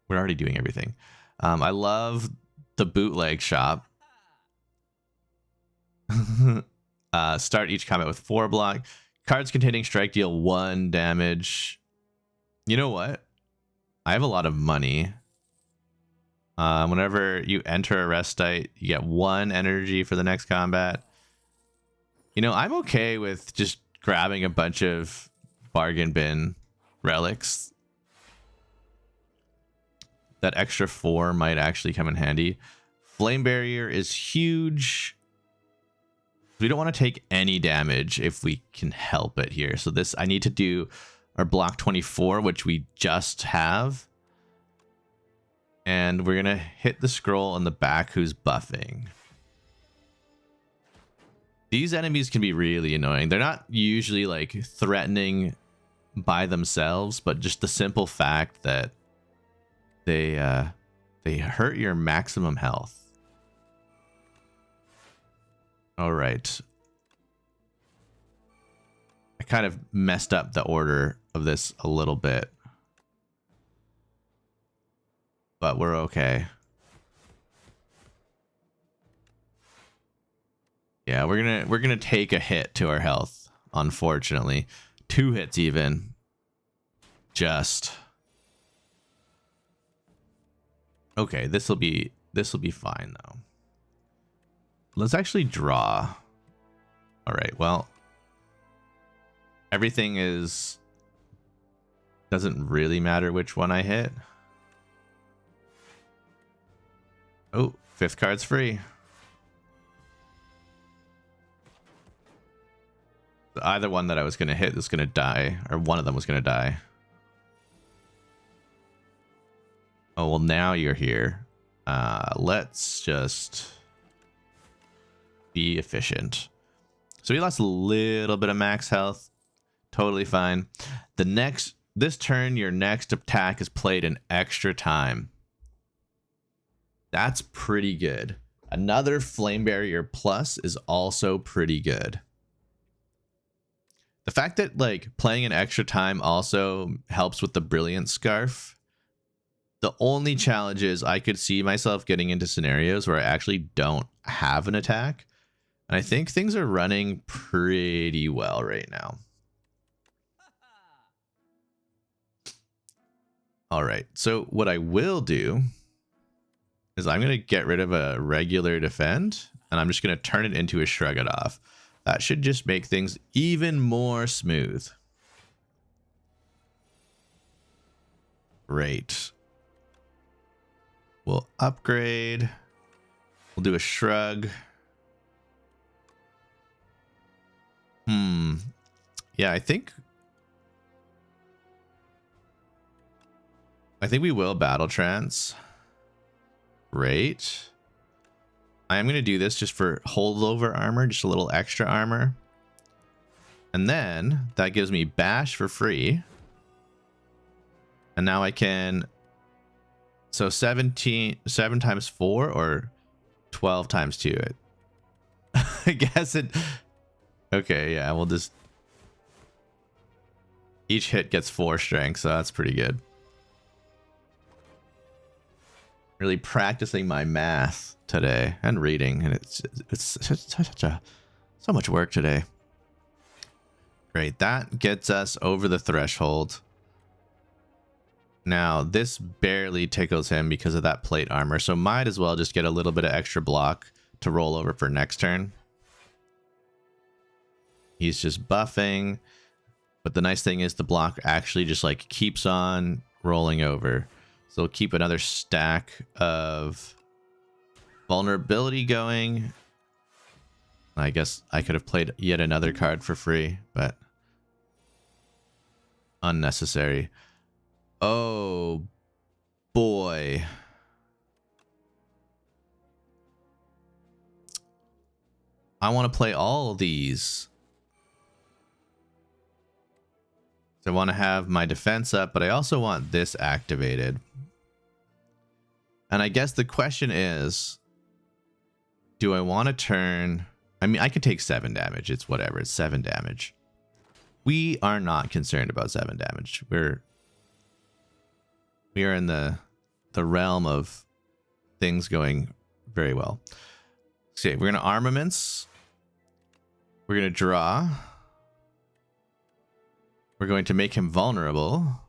We're already doing everything. I love the bootleg shop. Start each combat with 4 block. Cards containing strike deal 1 damage. You know what? I have a lot of money. Whenever you enter a rest site, you get 1 energy for the next combat. You know, I'm okay with just grabbing a bunch of bargain bin relics. That extra 4 might actually come in handy. Flame barrier is huge. We don't want to take any damage if we can help it here. So this, I need to do our block 24, which we just have. And we're going to hit the scroll on the back who's buffing. These enemies can be really annoying. They're not usually like threatening by themselves, but just the simple fact that they hurt your maximum health. All right. I kind of messed up the order of this a little bit, but we're okay. Yeah, we're gonna take a hit to our health, unfortunately. 2 hits even. Just okay, this'll be fine though. Let's actually draw. All right, well, everything doesn't really matter which one I hit. Oh, 5th card's free. Either one that I was going to hit is going to die, or one of them was going to die. Oh, well, now you're here. Let's just be efficient. So we lost a little bit of max health. Totally fine. This turn, your next attack is played in extra time. That's pretty good. Another Flame Barrier Plus is also pretty good. The fact that like playing in extra time also helps with the Brilliant Scarf. The only challenge is I could see myself getting into scenarios where I actually don't have an attack. And I think things are running pretty well right now. All right. So what I will do is I'm going to get rid of a regular defend, and I'm just going to turn it into a shrug it off. That should just make things even more smooth. Great. We'll upgrade. We'll do a shrug. Yeah, I think we will battle trance. Great. I am going to do this just for holdover armor, just a little extra armor. And then that gives me bash for free. And now I can, so 7 times 4 or 12 times 2. I guess it, okay, yeah, we'll just, each hit gets 4 strength, so that's pretty good. Really practicing my math today and reading, and it's so much work today. Great, that gets us over the threshold. Now this barely tickles him because of that plate armor, so might as well just get a little bit of extra block to roll over for next turn. He's just buffing, but the nice thing is the block actually just like keeps on rolling over. So we'll keep another stack of vulnerability going. I guess I could have played yet another card for free, but unnecessary. Oh boy. I want to play all of these. So I want to have my defense up, but I also want this activated. And I guess the question is, do I want to turn... I mean, I could take 7 damage. It's whatever. It's 7 damage. We are not concerned about 7 damage. We are in the realm of things going very well. Okay, we're going to armaments. We're going to draw. We're going to make him vulnerable.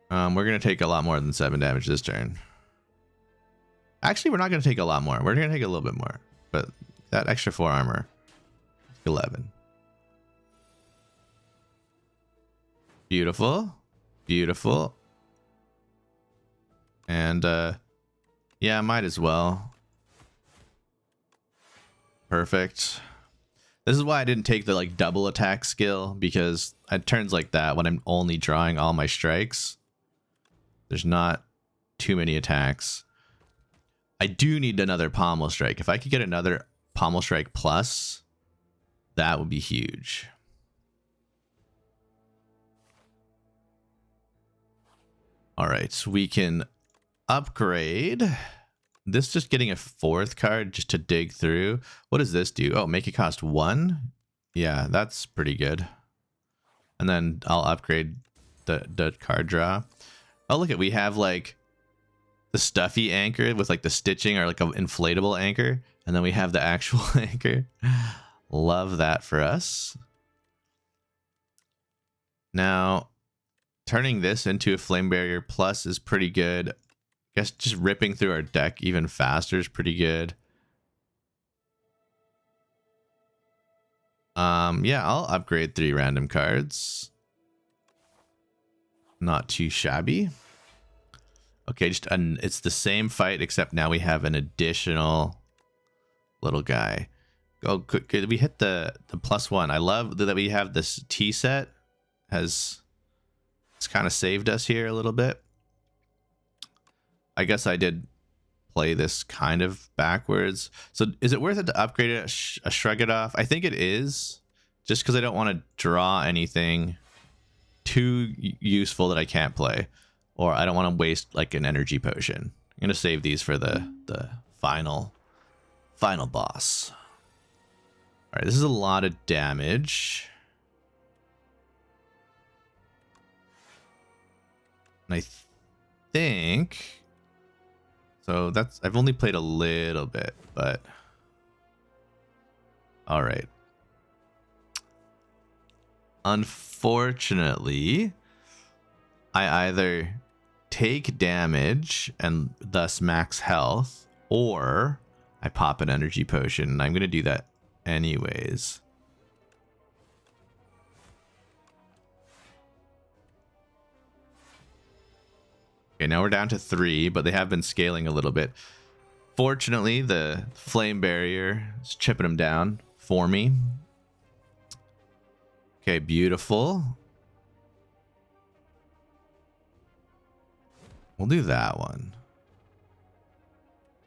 We're going to take a lot more than 7 damage this turn. Actually, we're not going to take a lot more. We're going to take a little bit more. But that extra 4 armor, 11. Beautiful. Beautiful. And, yeah, might as well. Perfect. This is why I didn't take the, like, double attack skill, because at turns like that, when I'm only drawing all my strikes, there's not too many attacks. I do need another pommel strike. If I could get another pommel strike plus, that would be huge. All right, so we can upgrade. This just getting a 4th card just to dig through. What does this do? Oh, make it cost 1? Yeah, that's pretty good. And then I'll upgrade the card draw. Oh, look at, we have like the stuffy anchor with like the stitching, or like an inflatable anchor. And then we have the actual anchor. Love that for us. Now, turning this into a flame barrier plus is pretty good. I guess just ripping through our deck even faster is pretty good. Yeah, I'll upgrade 3 random cards. Not too shabby. Okay, just it's the same fight, except now we have an additional little guy. Oh, could we hit the +1? I love that we have this T set. It's kind of saved us here a little bit. I guess I did play this kind of backwards. So is it worth it to upgrade it, shrug it off? I think it is, just because I don't want to draw anything too useful that I can't play, or I don't want to waste like an energy potion. I'm gonna save these for the final boss. All right, this is a lot of damage. And I think so. I've only played a little bit, but all right. Unfortunately, I either take damage and thus max health, or I pop an energy potion, and I'm going to do that anyways. Okay, now we're down to 3, but they have been scaling a little bit. Fortunately, the flame barrier is chipping them down for me. Okay, beautiful. We'll do that one.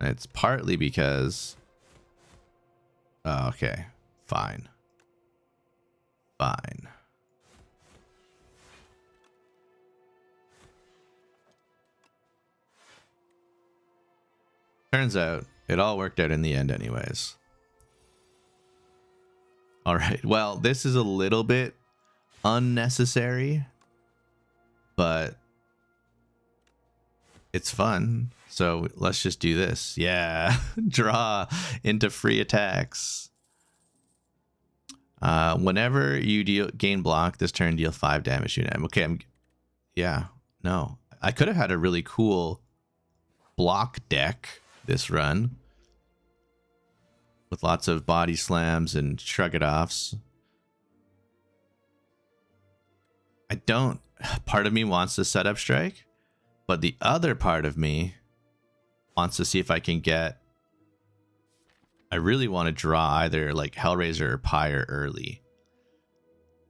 And it's partly because... Oh, okay, fine. Fine. Turns out it all worked out in the end anyways. All right, well, this is a little bit unnecessary, but it's fun. So let's just do this. Yeah, draw into free attacks. Whenever you gain block this turn, deal 5 damage to them. Okay, yeah, no. I could have had a really cool block deck this run with lots of body slams and shrug-it-offs. Part of me wants to set up strike, but the other part of me wants to see if I can get... I really want to draw either like Hellraiser or Pyre early.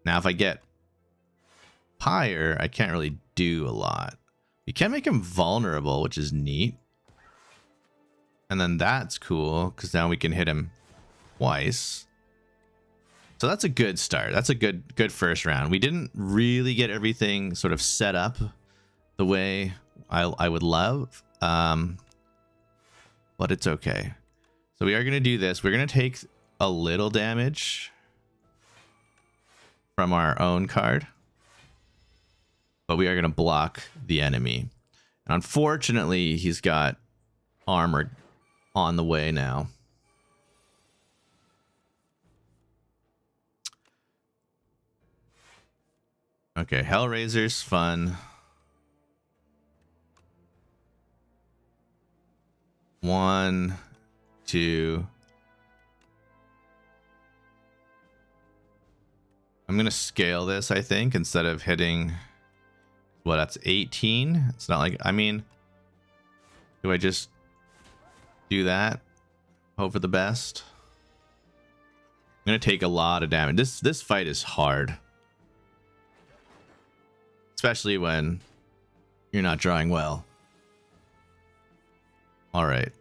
Now, if I get Pyre, I can't really do a lot. You can make him vulnerable, which is neat. And then that's cool, because now we can hit him twice. So that's a good start. That's a good first round. We didn't really get everything sort of set up the way I would love. But it's okay. So we are going to do this. We're going to take a little damage from our own card, but we are going to block the enemy. And unfortunately, he's got armor on the way now. Okay, Hellraiser's fun. 1, 2. I'm gonna scale this, I think, instead of hitting... What, that's 18? It's not like... I mean... Do I just do that? Hope for the best? I'm gonna take a lot of damage. This fight is hard. Especially when you're not drawing well. Alright.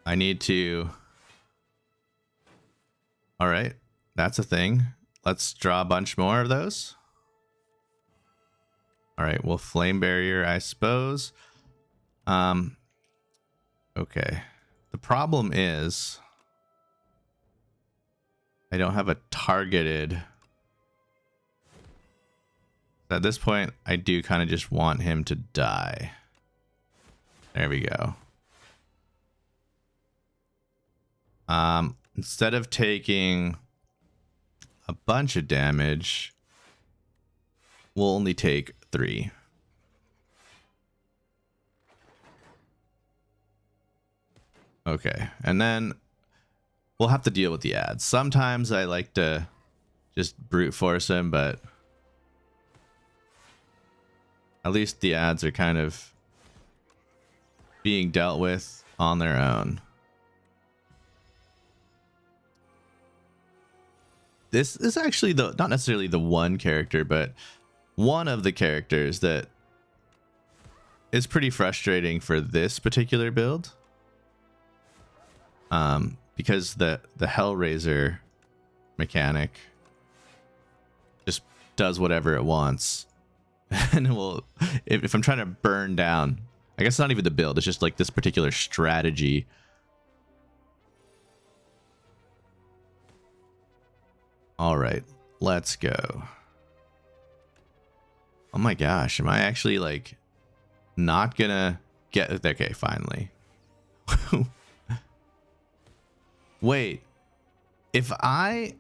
I need to... Alright. That's a thing. Let's draw a bunch more of those. Alright, well, flame barrier, I suppose. Okay. The problem is... I don't have a targeted... At this point, I do kind of just want him to die. There we go. Instead of taking a bunch of damage, we'll only take 3. Okay, and then we'll have to deal with the ads. Sometimes I like to just brute force him, but at least the ads are kind of being dealt with on their own. This is actually not necessarily the one character, but one of the characters that is pretty frustrating for this particular build. Because the Hellraiser mechanic just does whatever it wants. And if I'm trying to burn down, I guess it's not even the build, it's just like this particular strategy. All right, let's go. Oh my gosh, am I actually like not gonna get... Okay, finally. Wait, did I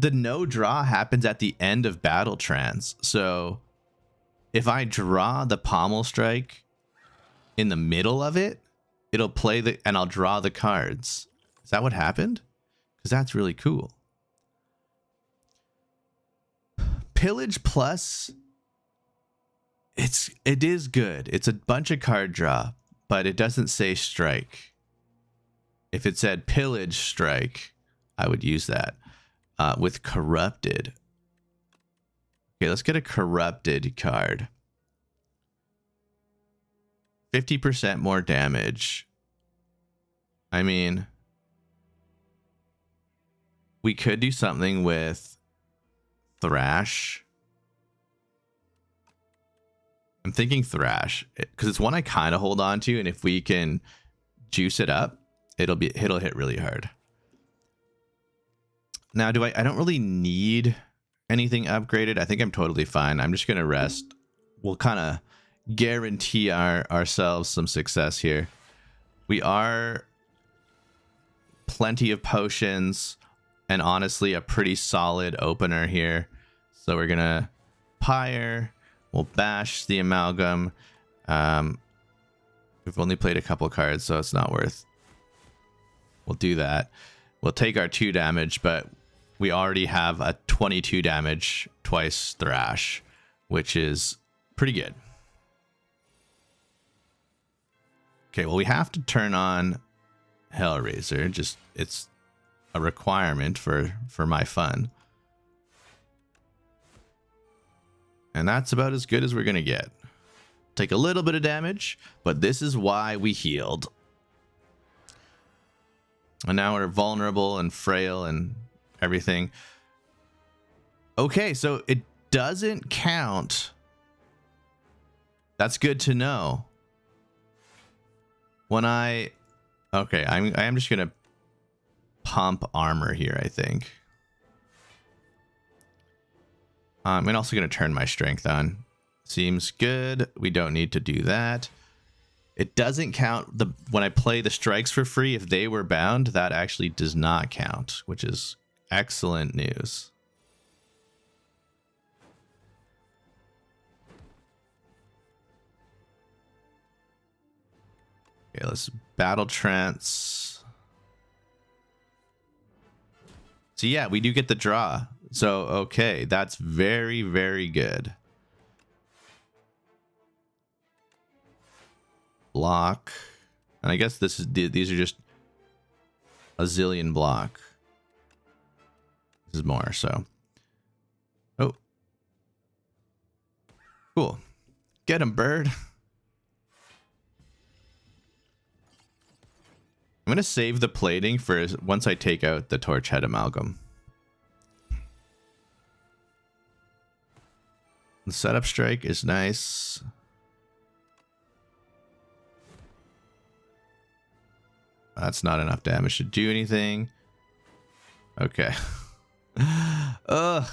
the no draw happens at the end of battle trance. So if I draw the pommel strike in the middle of it, it'll play the, and I'll draw the cards. Is that what happened? Because that's really cool. Pillage Plus, it is good. It's a bunch of card draw, but it doesn't say strike. If it said Pillage Strike, I would use that. With Corrupted. Okay, let's get a Corrupted card. 50% more damage. I mean, we could do something with Thrash. I'm thinking Thrash because it's one I kind of hold on to, and if we can juice it up, it'll hit really hard. Now, I don't really need anything upgraded. I think I'm totally fine. I'm just gonna rest. We'll kind of guarantee ourselves some success here. We are plenty of potions and honestly a pretty solid opener here. So we're gonna Pyre. We'll bash the Amalgam. We've only played a couple cards, so it's not worth. We'll do that. We'll take our 2 damage, but we already have a 22 damage twice Thrash, which is pretty good. Okay, well, we have to turn on Hellraiser. Just, it's a requirement for my fun. And that's about as good as we're going to get. Take a little bit of damage, but this is why we healed. And now we're vulnerable and frail and everything. Okay, so it doesn't count. That's good to know. When I am just gonna pump armor here, I think. I'm also gonna turn my strength on. Seems good. We don't need to do that. It doesn't count when I play the strikes for free. If they were bound, that actually does not count, which is excellent news. Okay, let's battle trance. So yeah, we do get the draw. So okay, that's very, very good. Block. And I guess these are just a zillion block. This is more, so. Oh. Cool. Get him, bird. I'm going to save the plating for once I take out the torch head amalgam. The setup strike is nice. That's not enough damage to do anything. Okay. Ugh.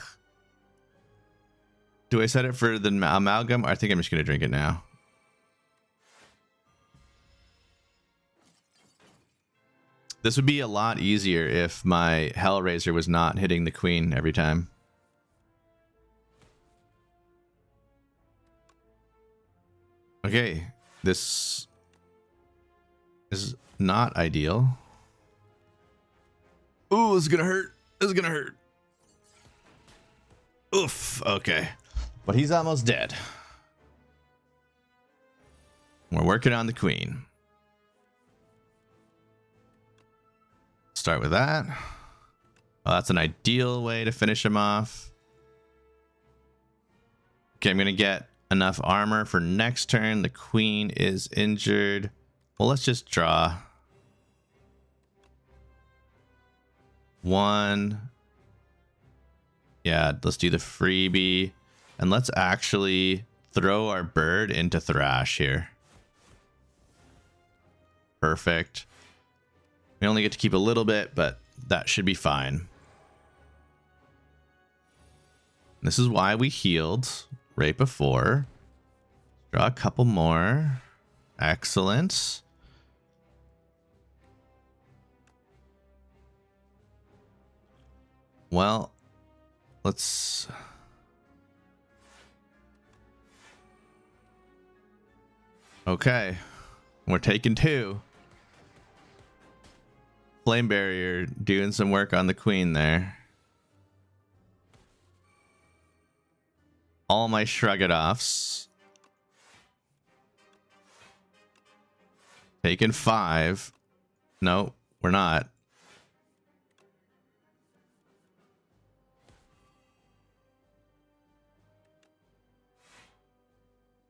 Do I set it for the amalgam? I think I'm just going to drink it now. This would be a lot easier if my Hellraiser was not hitting the queen every time. Okay, this is not ideal. Ooh, this is gonna hurt. This is gonna hurt. Oof, okay. But he's almost dead. We're working on the queen. Start with that. Well, that's an ideal way to finish him off. Okay, I'm gonna get enough armor for next turn. The queen is injured. Well, let's just draw. 1. Yeah, let's do the freebie. And let's actually throw our bird into Thrash here. Perfect. We only get to keep a little bit, but that should be fine. This is why we healed right before. Draw a couple more. Excellent. Well, let's... Okay. We're taking 2. Flame barrier doing some work on the queen there. All my shrug-it-offs. Taking 5. No, we're not.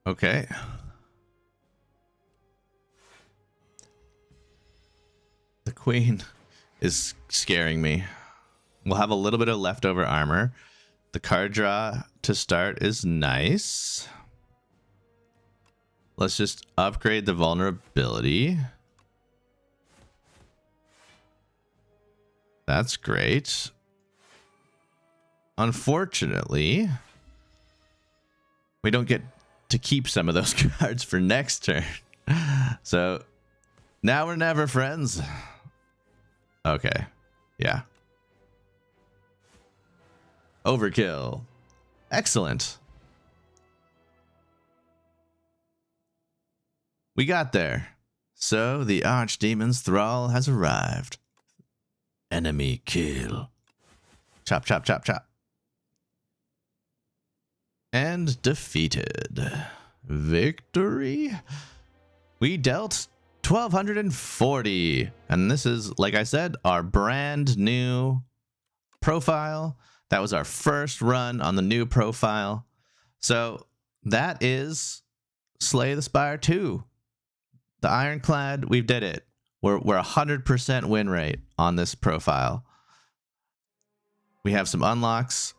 Okay. The queen is scaring me. We'll have a little bit of leftover armor. The card draw to start is nice. Let's just upgrade the vulnerability. That's great. Unfortunately, we don't get to keep some of those cards for next turn. So now or never, friends. Okay. Yeah. Overkill. Excellent. We got there. So the Archdemon's thrall has arrived. Enemy kill. Chop, chop, chop, chop. And defeated. Victory? We dealt 1,240. And this is, like I said, our brand new profile. That was our first run on the new profile. So that is Slay the Spire 2. The Ironclad, we did it. We're 100% win rate on this profile. We have some unlocks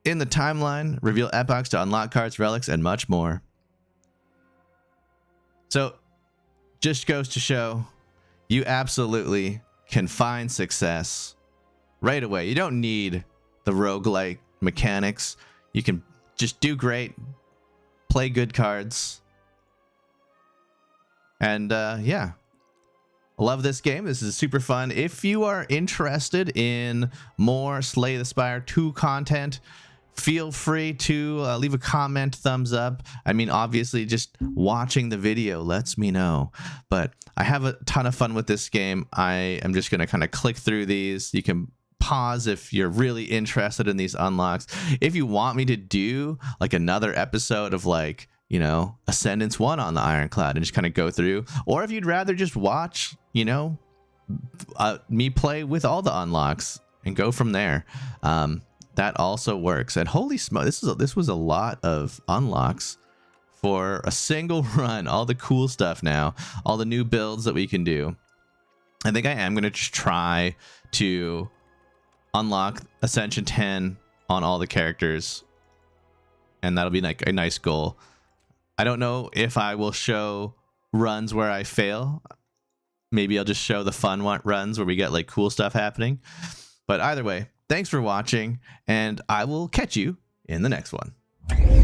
in the timeline, reveal epochs to unlock cards, relics, and much more. So just goes to show you absolutely can find success right away. You don't need the roguelike mechanics. You can just do great, play good cards. And yeah, I love this game. This is super fun. If you are interested in more Slay the Spire 2 content, feel free to leave a comment, thumbs up. I mean, obviously, just watching the video lets me know. But I have a ton of fun with this game. I am just going to kind of click through these. You can pause if you're really interested in these unlocks. If you want me to do like another episode of like, you know, Ascendance 1 on the Ironclad and just kind of go through, or if you'd rather just watch, you know, me play with all the unlocks and go from there, that also works. And holy smoke, this was a lot of unlocks for a single run. All the cool stuff now, all the new builds that we can do. I think I am going to just try to unlock Ascension 10 on all the characters, and that'll be like a nice goal. I don't know if I will show runs where I fail. Maybe I'll just show the fun runs where we get like cool stuff happening. But either way, thanks for watching, and I will catch you in the next one.